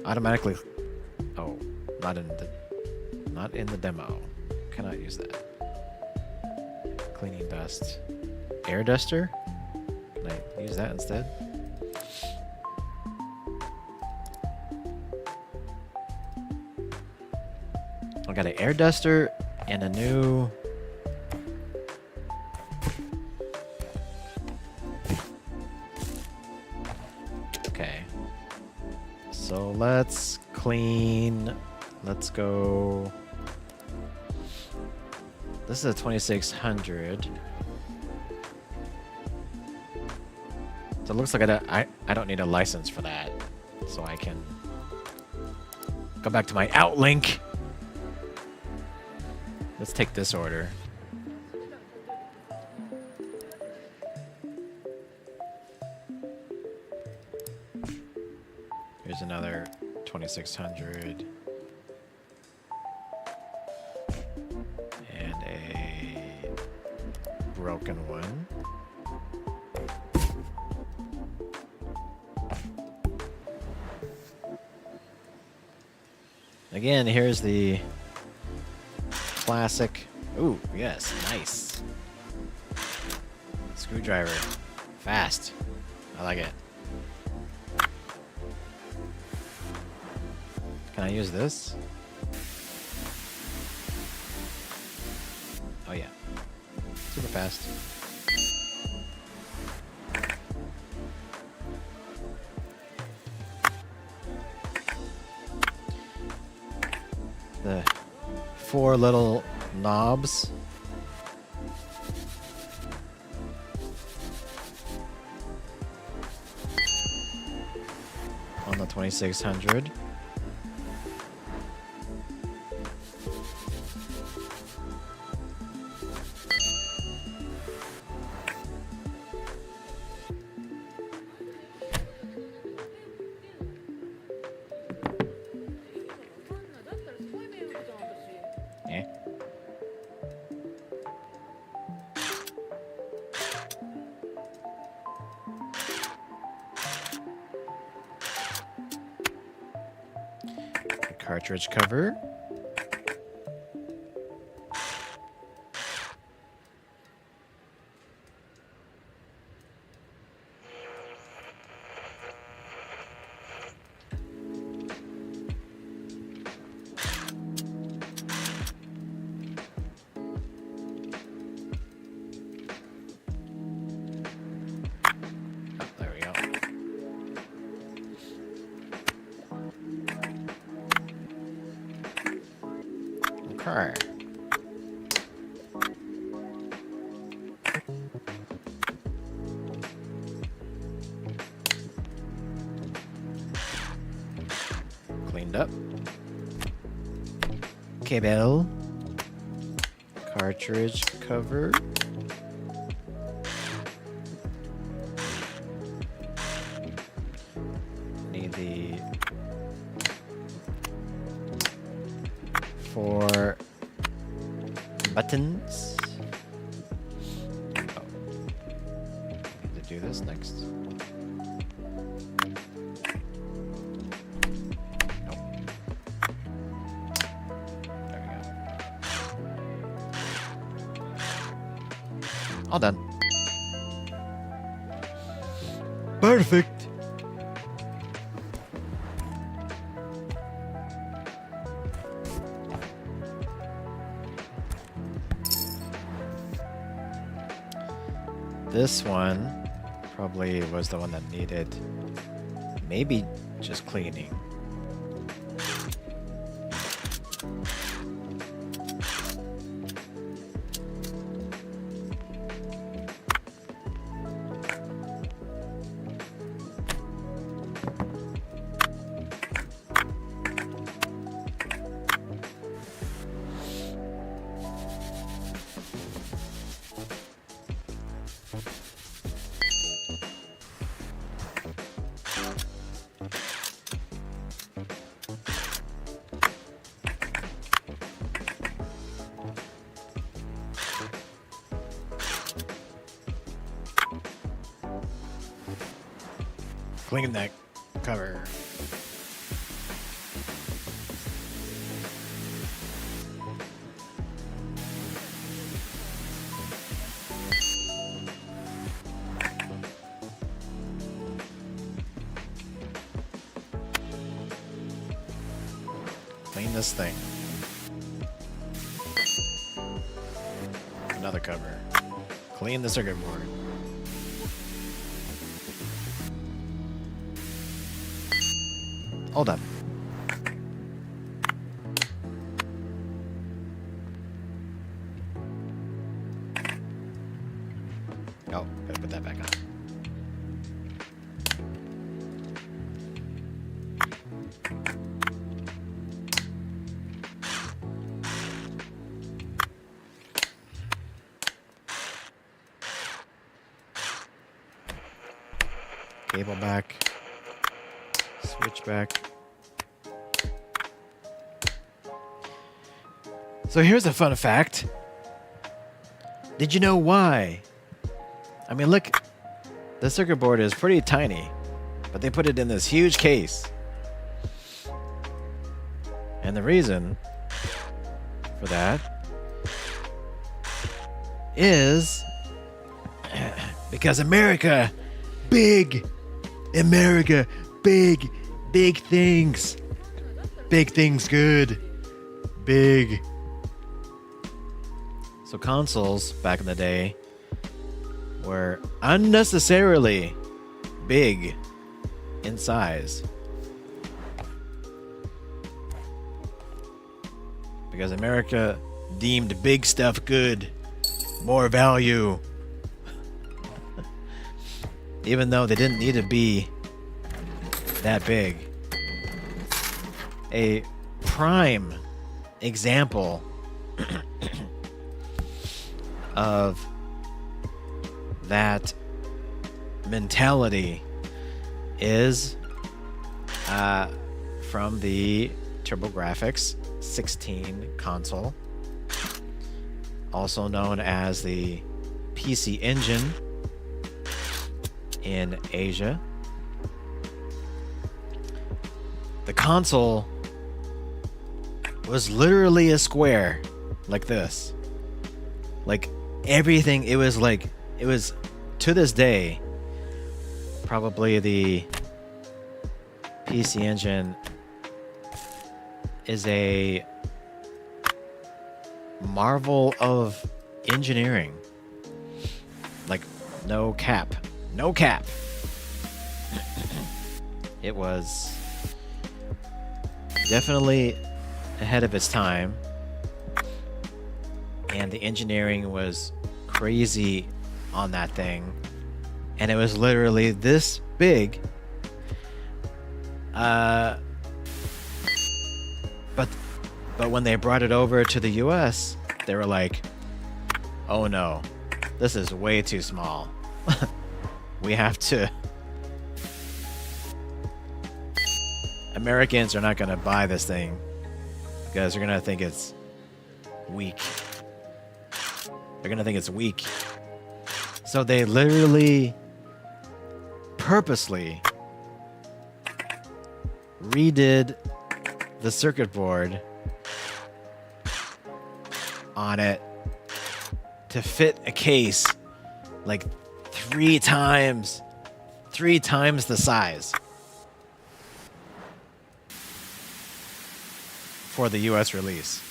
Automatically. Oh, not in the demo. Cannot use that. Cleaning dust. Air duster? Can I use that instead? I got an air duster and a new okay. So let's clean. Let's go. This is a 2600. So it looks like I don't need a license for that. So I can go back to my Outlink. Let's take this order. Here's another 2600. And a broken one. Again, here's the classic. Ooh, yes, nice. Screwdriver. Fast. I like it. Can I use this? Oh yeah. Super fast. The 4 little knobs. On the 2600. Eh. The cartridge cover. Oh, there we go. Okay. Cleaned up. Cable. Cartridge cover. Need the 4 buttons. Oh. Need to do this next. Nope. There we go. All done. Perfect. This one probably was the one that needed maybe just cleaning. Clean that cover. Clean this thing. Another cover. Clean the circuit board. All done. Oh, gotta put that back on. Cable back. Switch back. So here's a fun fact. Did you know why? I mean, look, the circuit board is pretty tiny, but they put it in this huge case. And the reason for that is Because America, big things. Big things good. Big. So consoles back in the day were unnecessarily big in size. Because America deemed big stuff good, more value. Even though they didn't need to be that big. A prime example of that mentality is from the TurboGrafx 16 console, also known as the PC Engine in Asia. The console was literally a square like this. Like everything, it was to this day probably the PC Engine is a marvel of engineering. Like no cap. It was definitely ahead of its time, and the engineering was crazy on that thing, and it was literally this big. But when they brought it over to the US, they were like, oh no, this is way too small. We have to... Americans are not going to buy this thing because they're going to think it's weak. They're going to think it's weak. So they literally, purposely redid the circuit board on it to fit a case like three times the size for the US release.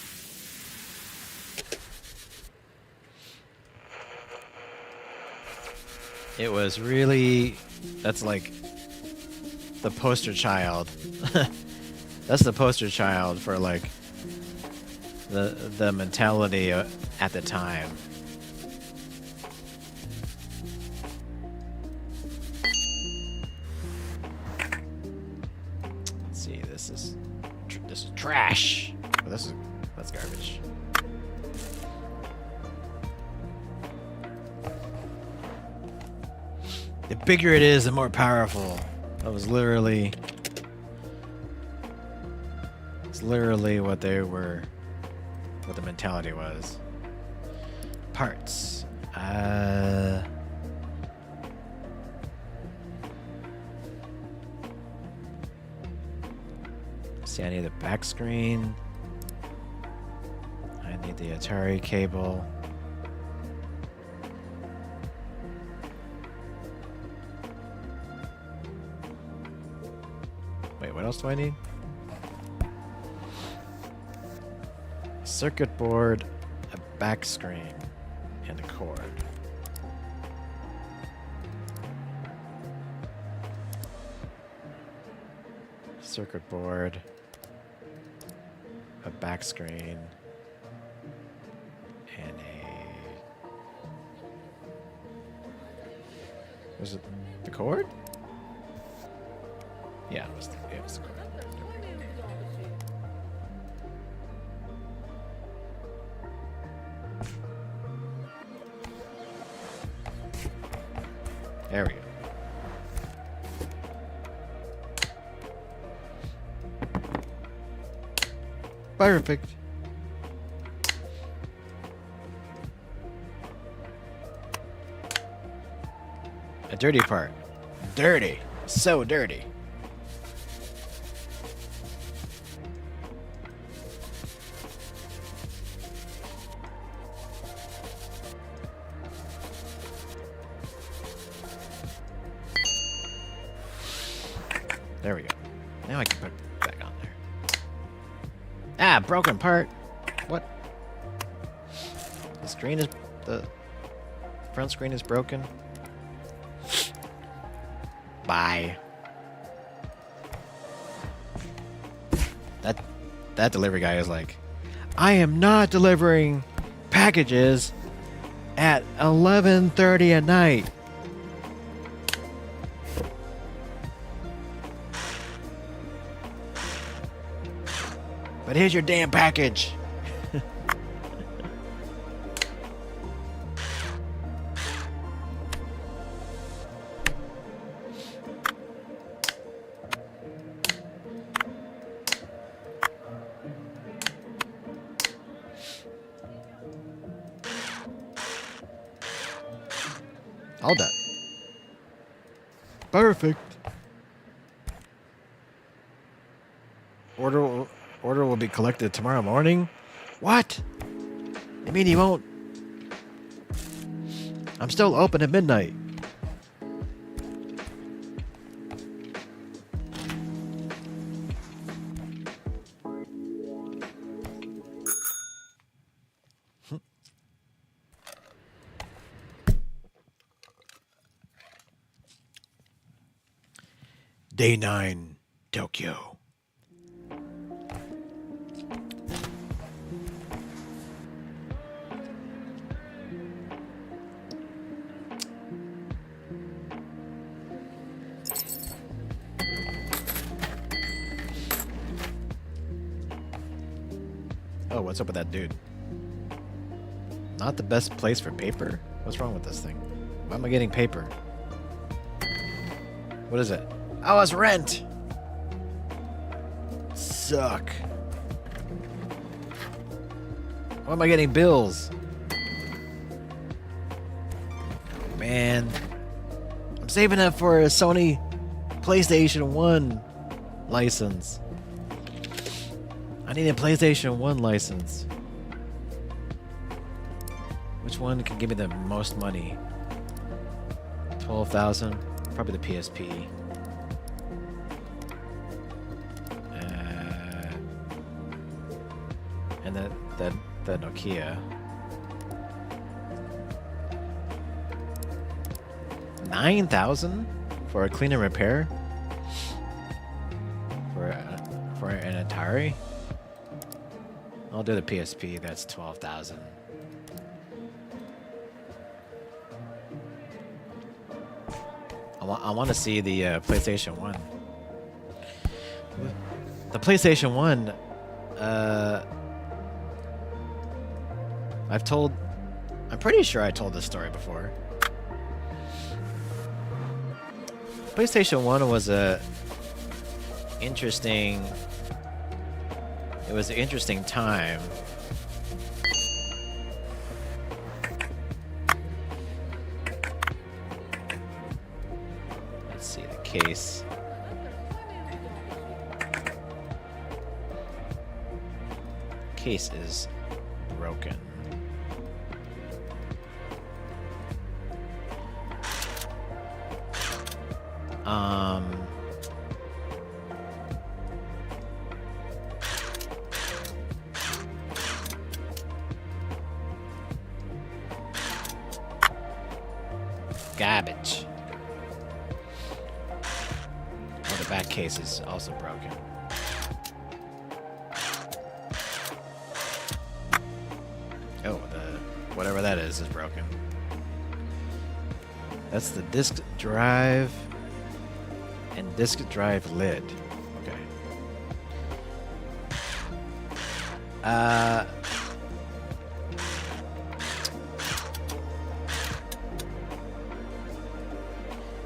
It was really, that's like the poster child. That's the poster child for like the mentality at the time. Let's see, this is trash. Oh, that's garbage. The bigger it is, the more powerful. That was literally... It's literally what they were... What the mentality was. Parts. See, I need the back screen. I need the Atari cable. Wait, what else do I need? Circuit board, a back screen, and a cord. Circuit board, a back screen, and a... Was it the cord? Yeah, it was the cord. There we go. Perfect. A dirty part. Dirty. So dirty. There we go. Now I can put it back on there. Ah, broken part. What? The front screen is broken. Bye. That delivery guy is like, I am not delivering packages at 11:30 at night. But here's your damn package. All done. Perfect. Order will be collected tomorrow morning. What? You mean you won't? I'm still open at midnight. Day 9, Tokyo. Oh, what's up with that dude? Not the best place for paper? What's wrong with this thing? Why am I getting paper? What is it? Oh, it's rent! Suck. Why am I getting bills? Man. I'm saving up for a Sony PlayStation 1 license. I need a PlayStation 1 license. Which one can give me the most money? 12,000? Probably the PSP. And the Nokia. 9,000 for a clean and repair? For an Atari? I'll do the PSP. That's 12,000. I want to see the PlayStation 1. The PlayStation 1. I'm pretty sure I told this story before. PlayStation 1 was it was an interesting time. Let's see the case. Case is broken. Garbage. Oh, the back case is also broken. Oh, whatever that is broken. That's the disk drive and disk drive lid. Okay.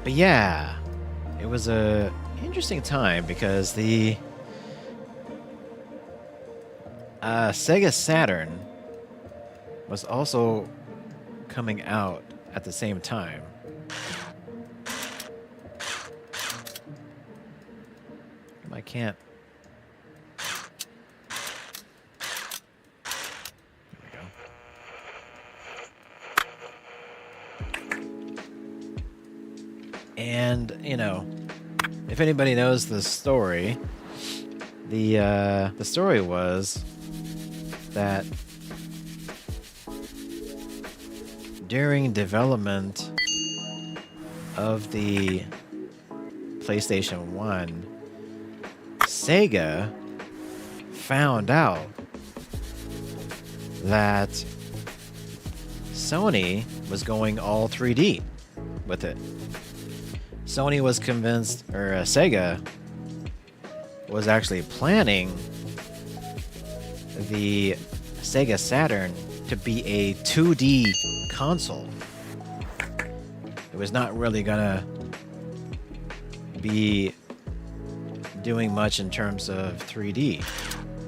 But yeah, it was a interesting time because the Sega Saturn was also coming out at the same time. I can't. There we go. And, you know, if anybody knows the story, the story was that during development of the PlayStation 1, Sega found out that Sony was going all 3D with it. Sony was convinced, or Sega was actually planning the Sega Saturn to be a 2D console. It was not really gonna be doing much in terms of 3D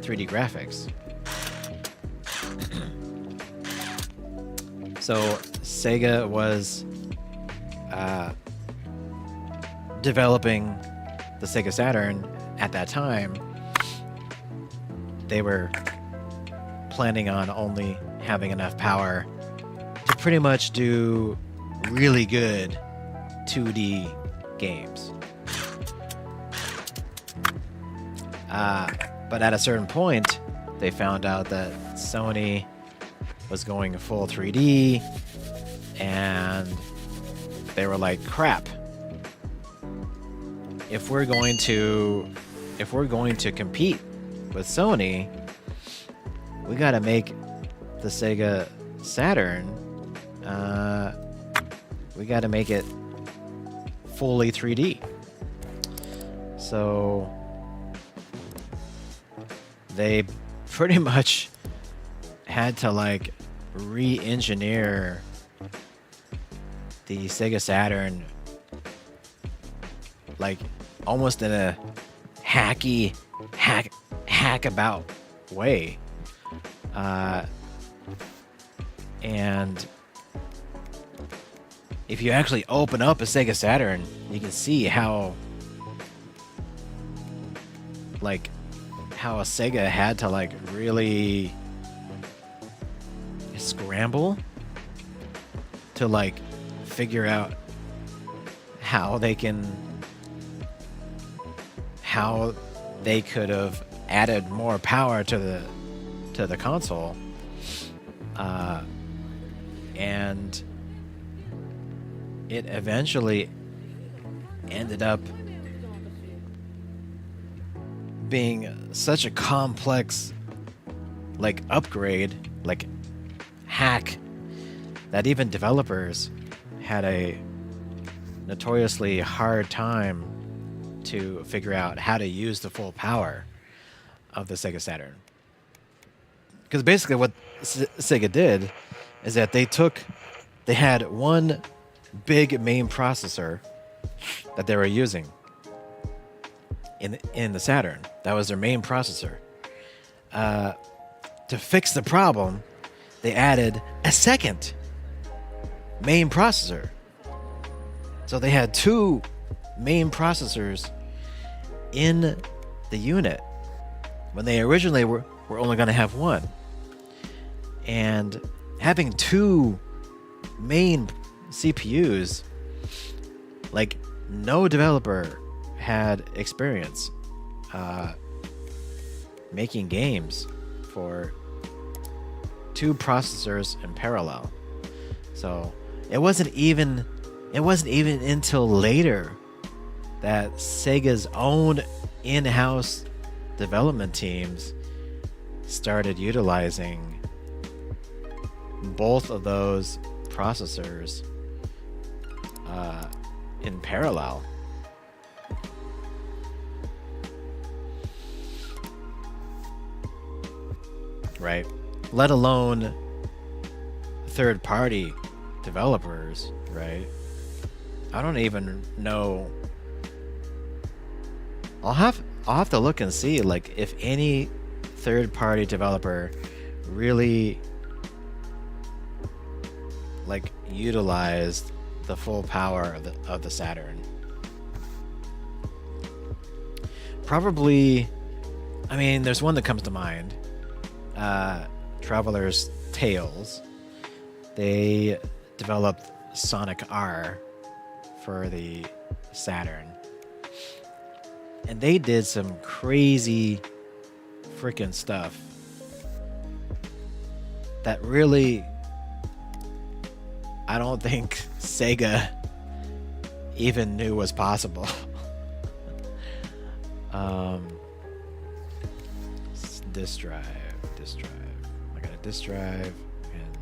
graphics. So Sega was developing the Sega Saturn at that time. They were planning on only having enough power to pretty much do really good 2D games. But at a certain point, they found out that Sony was going full 3D, and they were like, crap. If we're going to compete with Sony, we gotta make the Sega Saturn, we gotta make it fully 3D. So they pretty much had to like re-engineer the Sega Saturn like almost in a hack about way. And if you actually open up a Sega Saturn, you can see how a Sega had to like really scramble to like figure out how they could have added more power to the console, and it eventually ended up being such a complex like upgrade, like hack, that even developers had a notoriously hard time to figure out how to use the full power of the Sega Saturn. Because basically what Sega did is that they had one big main processor that they were using in the Saturn. That was their main processor. To fix the problem, they added a second main processor. So they had two main processors in the unit when they originally were only going to have one. And having two main CPUs, like no developer had experience making games for two processors in parallel. So it wasn't even until later that Sega's own in-house development teams started utilizing both of those processors in parallel. Right? Let alone third-party developers, right? I don't even know. I'll have to look and see like if any third-party developer really like utilized the full power of the Saturn. Probably, I mean, there's one that comes to mind. Traveler's Tales. They developed Sonic R for the Saturn. And they did some crazy freaking stuff that really, I don't think Sega even knew was possible. Disk drive. I got a disk drive and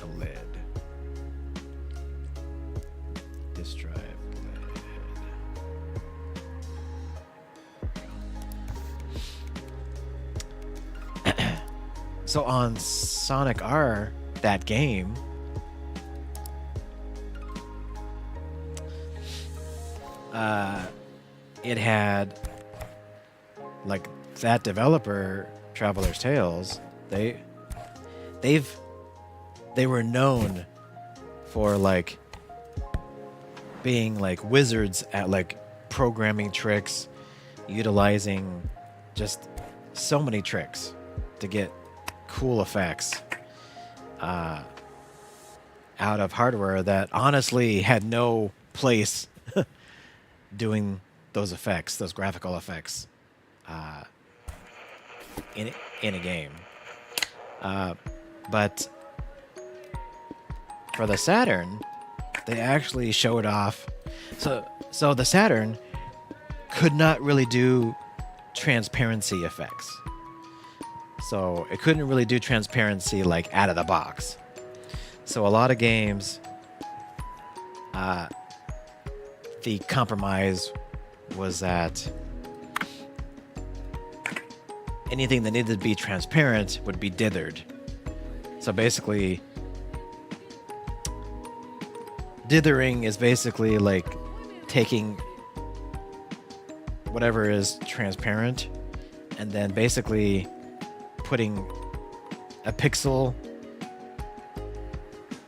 a lid. Disk drive, lid. So on Sonic R, that game, it had, like, that developer, Traveler's Tales, they were known for, like, being like wizards at like programming tricks, utilizing just so many tricks to get cool effects out of hardware that honestly had no place doing those effects, those graphical effects in a game. But for the Saturn, they actually showed off. So the Saturn could not really do transparency effects. So it couldn't really do transparency like out of the box. So a lot of games, the compromise was that anything that needed to be transparent would be dithered. So basically, dithering is basically like taking whatever is transparent and then basically putting a pixel.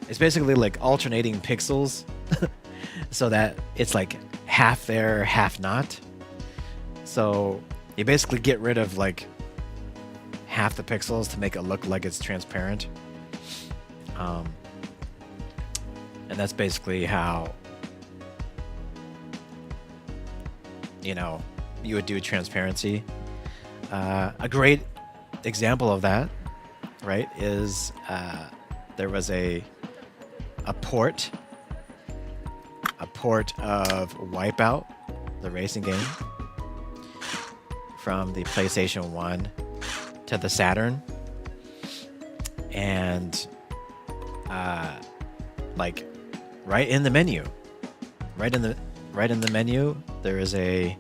It's basically like alternating pixels so that it's like half there, half not. So you basically get rid of like half the pixels to make it look like it's transparent. And that's basically how, you know, you would do transparency. A great example of that, right, is there was a port of Wipeout, the racing game, from the PlayStation 1 to the Saturn. And like right in the menu, there is a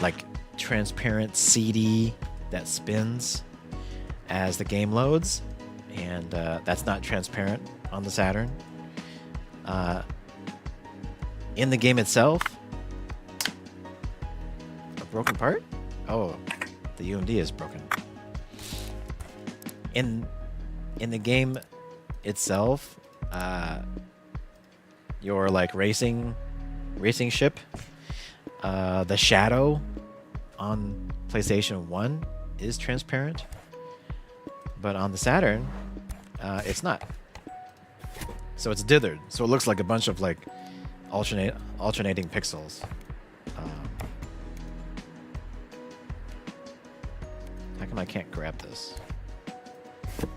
like transparent CD that spins as the game loads, and that's not transparent on the Saturn. In the game itself, a broken part? Oh, the UMD is broken. In the game itself, your like racing ship, the shadow on PlayStation 1 is transparent, but on the Saturn, it's not. So it's dithered. So it looks like a bunch of like alternating pixels. How come I can't grab this? Oh,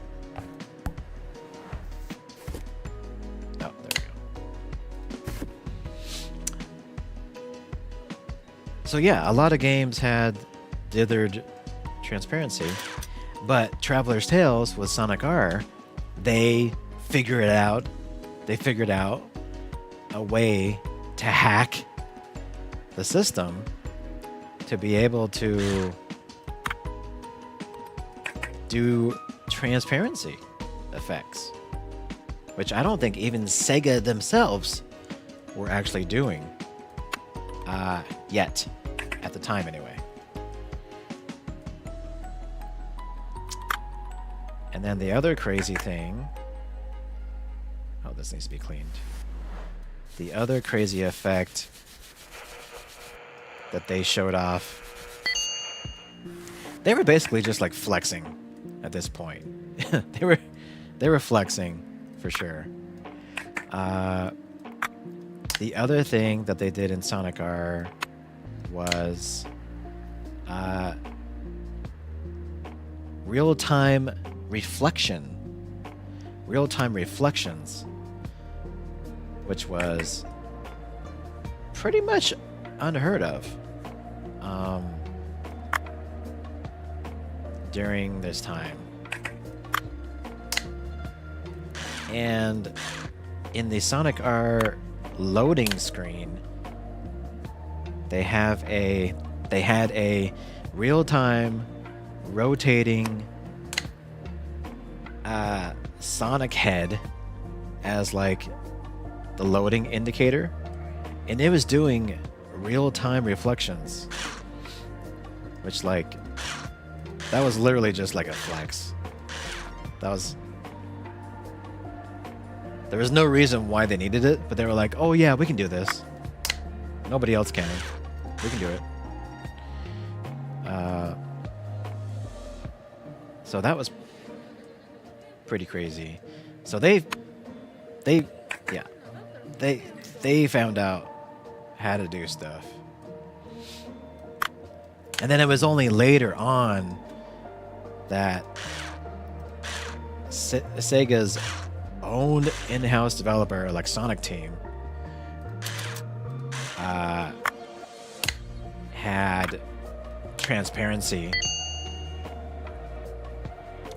there we go. So yeah, a lot of games had dithered transparency, but Traveler's Tales with Sonic R, they figured out a way to hack the system to be able to do transparency effects, which I don't think even Sega themselves were actually doing yet, at the time anyway. And then the other crazy thing, oh, this needs to be cleaned. The other crazy effect that they showed off, they were basically just like flexing at this point. they were flexing for sure. The other thing that they did in Sonic R was real-time reflections, which was pretty much unheard of during this time. And in the Sonic R loading screen, they had a real-time rotating Sonic head as like the loading indicator, and it was doing real-time reflections, which like that was literally just like a flex. There was no reason why they needed it, but they were like, oh yeah, we can do this. Nobody else can. We can do it. So that was pretty crazy. So they found out how to do stuff. And then it was only later on that Sega's own in-house developer, like Sonic Team, had transparency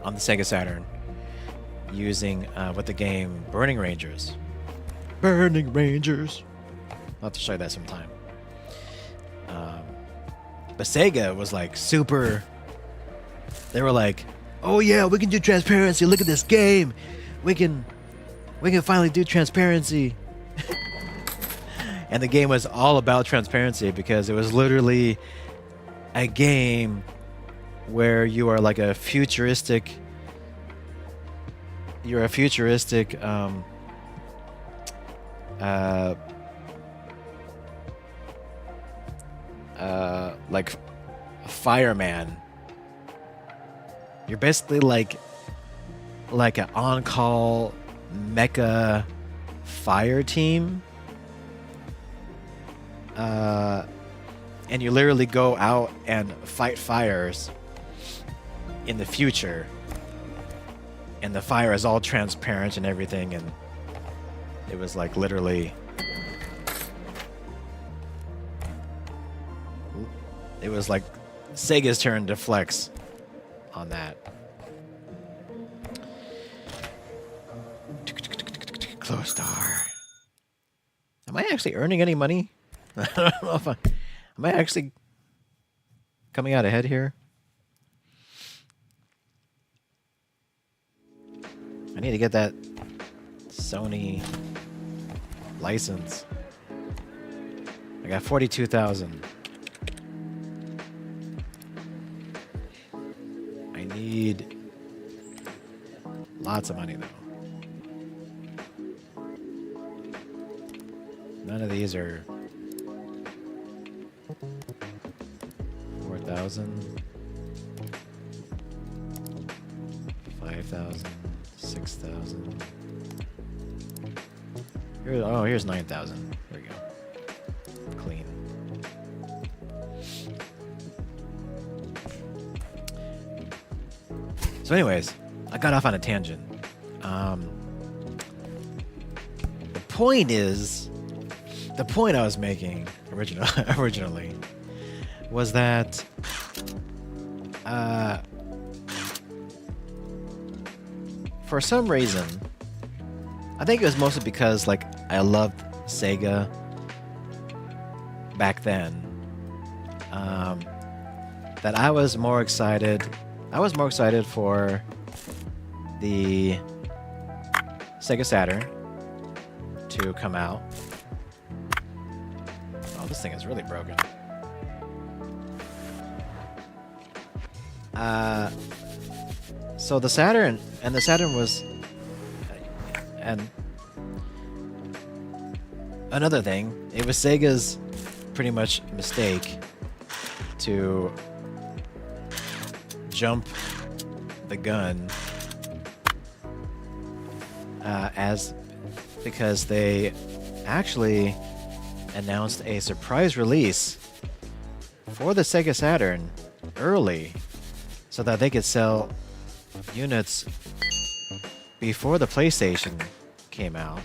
on the Sega Saturn using with the game Burning Rangers. Burning Rangers. I'll have to show you that sometime. But Sega was like super. They were like, "Oh yeah, we can do transparency. Look at this game. We can finally do transparency." And the game was all about transparency because it was literally a game where you are like a futuristic. You're a futuristic. Like fireman. You're basically like an on-call mecha fire team. And you literally go out and fight fires in the future. And the fire is all transparent and everything, and it was like literally. It was like Sega's turn to flex on that. Close star. Am I actually earning any money? I don't know if am I actually coming out ahead here? I need to get that Sony license. I got 42,000. I need lots of money though. None of these are 4,000, 5,000, 6,000. Here's 9,000. There we go. Clean. So anyways, I got off on a tangent. The point I was making originally was that for some reason, I think it was mostly because like I loved Sega back then, that I was more excited. I was more excited for the Sega Saturn to come out. Oh, this thing is really broken. So the Saturn was, and another thing, it was Sega's pretty much mistake to jump the gun because they actually announced a surprise release for the Sega Saturn early so that they could sell units before the PlayStation came out.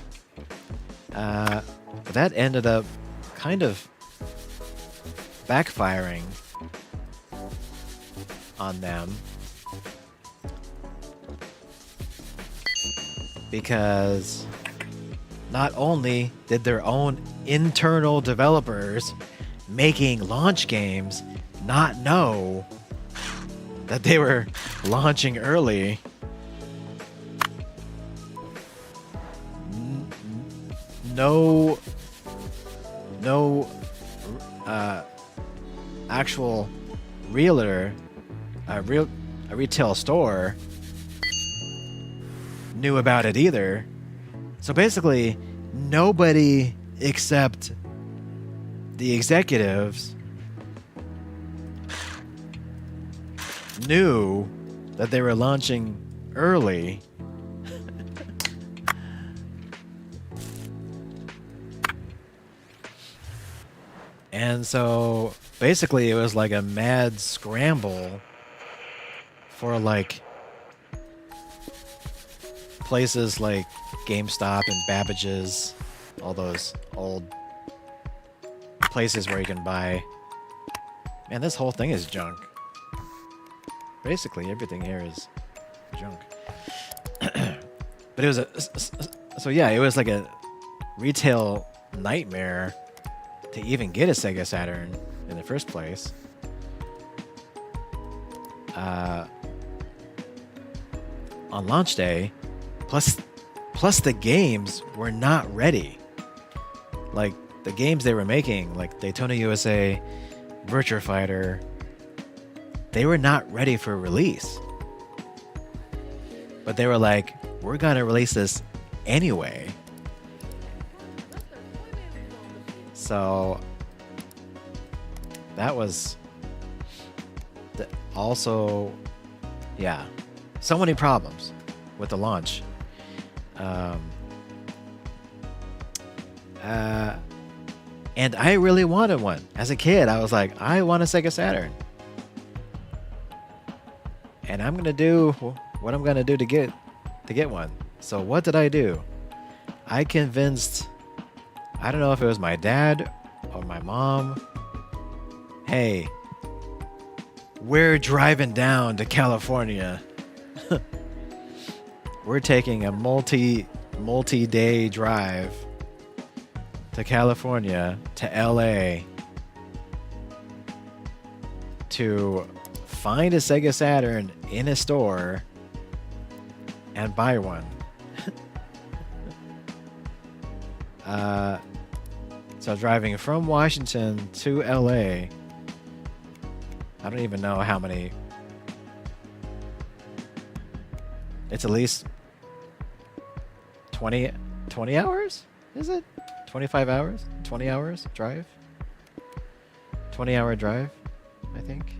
But that ended up kind of backfiring on them because not only did their own internal developers making launch games not know that they were launching early, no actual realtor, a retail store knew about it either. So basically, nobody except the executives knew that they were launching early. And so basically it was like a mad scramble for like places like GameStop and Babbage's, all those old places where you can buy. Man, this whole thing is junk. Basically everything here is junk. But it was so yeah, it was like a retail nightmare to even get a Sega Saturn in the first place. On launch day, plus the games were not ready. Like the games they were making, like Daytona USA, Virtua Fighter, they were not ready for release. But they were like, we're gonna release this anyway. So that was also, yeah, so many problems with the launch. And I really wanted one. As a kid, I was like, I want a Sega Saturn. And I'm gonna do what I'm gonna do to get one. So what did I do? I convinced, I don't know if it was my dad or my mom, hey, we're driving down to California. We're taking a multi-day drive to California, to LA, to find a Sega Saturn in a store and buy one. So driving from Washington to LA, I don't even know how many. It's at least 20 hours? Is it? 25 hours? 20 hours drive? 20-hour drive, I think.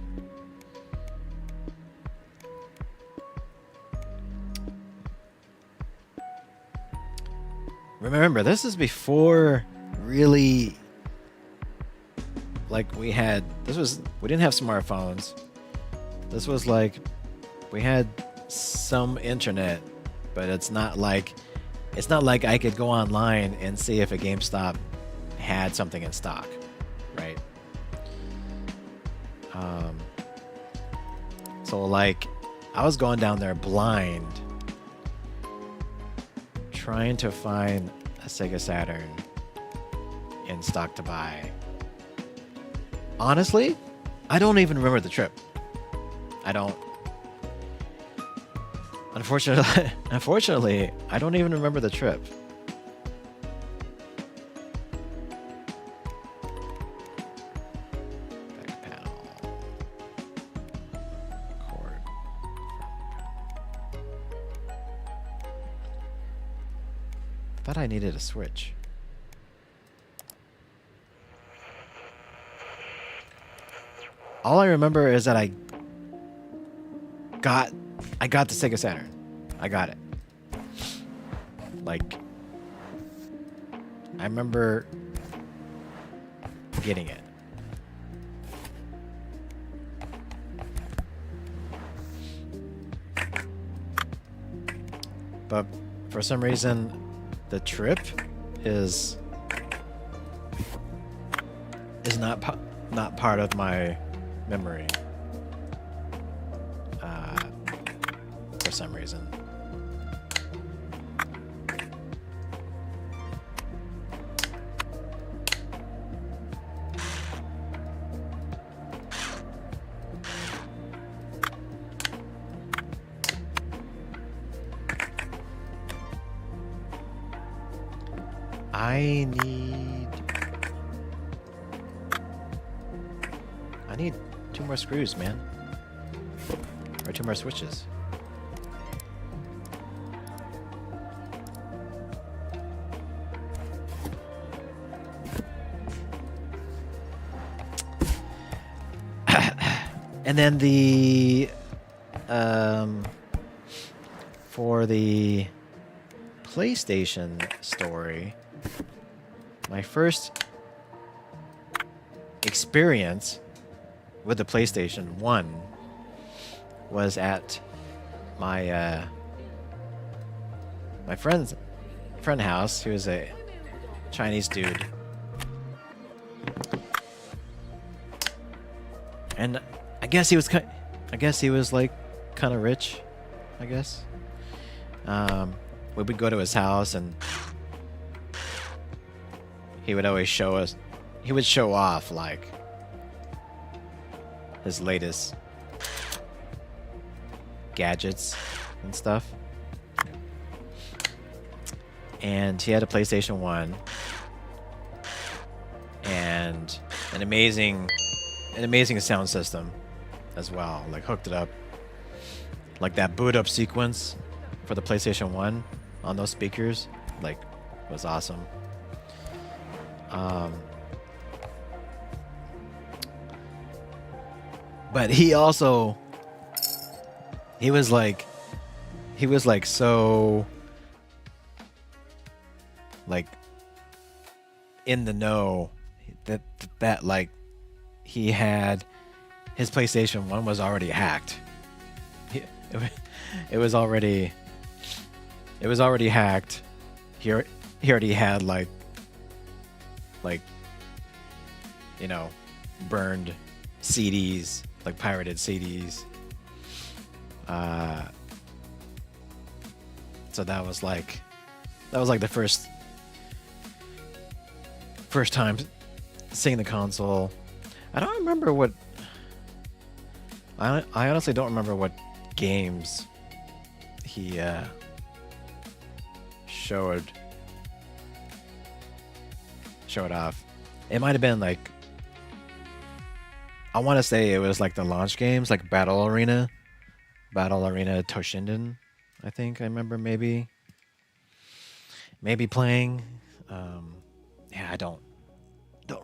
Remember, this is before really, like, we didn't have smartphones. This was like, we had some internet, but it's not like I could go online and see if a GameStop had something in stock, right? So like, I was going down there blind, trying to find a Sega Saturn in stock to buy. Honestly, I don't even remember the trip. I don't. Unfortunately, I don't even remember the trip. Back panel. Cord. Thought I needed a switch. All I remember is that I got the Sega Saturn. I got it. Like, I remember getting it. but for some reason, the trip is not part of my memory. For some reason. I need 2 more screws, man. Or 2 more switches. And then the for the PlayStation story, my first experience with the PlayStation 1 was at my my friend house. He was a Chinese dude. And I guess he was like kind of rich, I guess. We would go to his house and he would always show off like his latest gadgets and stuff. And he had a PlayStation 1 and an amazing sound system as well. Like hooked it up. Like that boot up sequence for the PlayStation 1 on those speakers, like, was awesome. But he was like so like in the know that like he had his PlayStation 1 was already hacked. It was already hacked. He already had like you know, burned CDs, like pirated CDs. So that was like the first time seeing the console. I don't remember what. I honestly don't remember what games he showed off. It might have been like, I want to say it was like the launch games, like Battle Arena Toshinden. I think I remember maybe playing. Yeah, I don't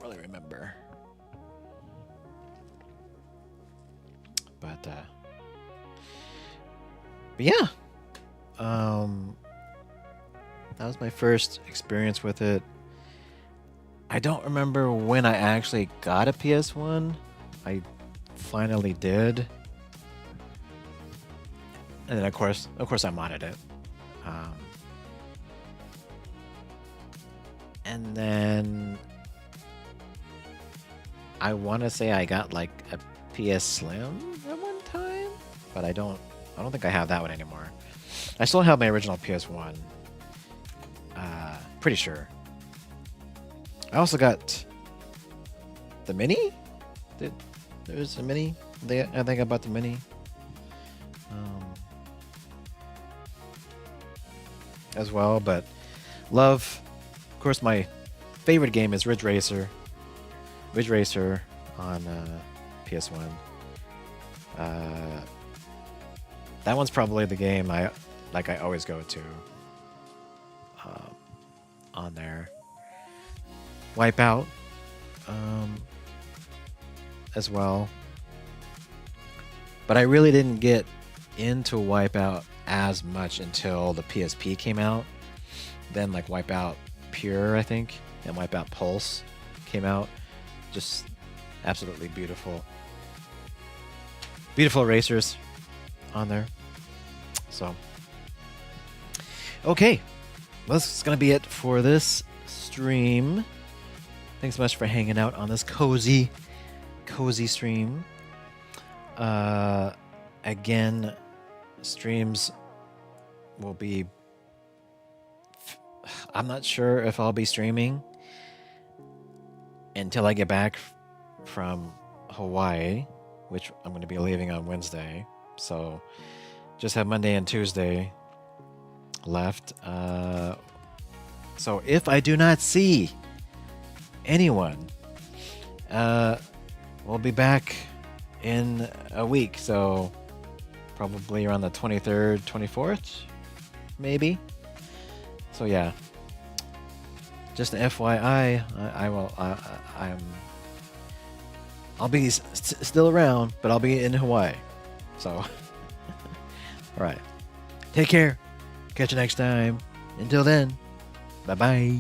really remember. But yeah, that was my first experience with it. I don't remember when I actually got a PS1. I finally did, and then of course I modded it. And then I want to say I got like a PS Slim at one time, but I don't think I have that one anymore. I still have my original PS1. Pretty sure. I also got the Mini. There's a Mini. I think I bought the Mini. As well, but love. Of course, my favorite game is Ridge Racer. Ridge Racer on PS1. That one's probably the game I always go to on there. Wipeout as well. But I really didn't get into Wipeout as much until the PSP came out. Then like Wipeout Pure, I think, and Wipeout Pulse came out. Just absolutely beautiful racers on there. So Okay, well, this is going to be it for this stream. Thanks so much for hanging out on this cozy stream. Again, streams will be... I'm not sure if I'll be streaming until I get back from Hawaii, which I'm going to be leaving on Wednesday. So just have Monday and Tuesday left. So if I do not see anyone, we'll be back in a week. So probably around the 23rd, 24th, maybe. So yeah, just an FYI, I'll be still around, but I'll be in Hawaii. So, all right, take care. Catch you next time. Until then, bye bye.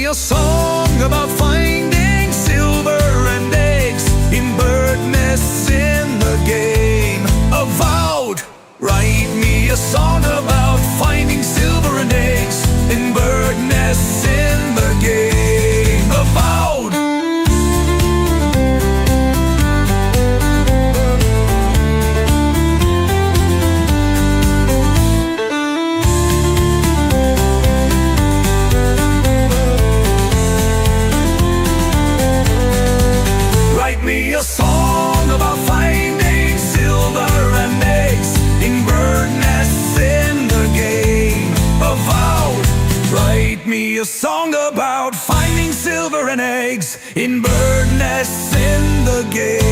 A song about finding silver and eggs in bird nests in the game avowed. Write me a song about finding silver and eggs in bird nests in the game avowed. A song about finding silver and eggs in bird nests in the game avowed. Write me a song about finding silver and eggs in bird nests in the game.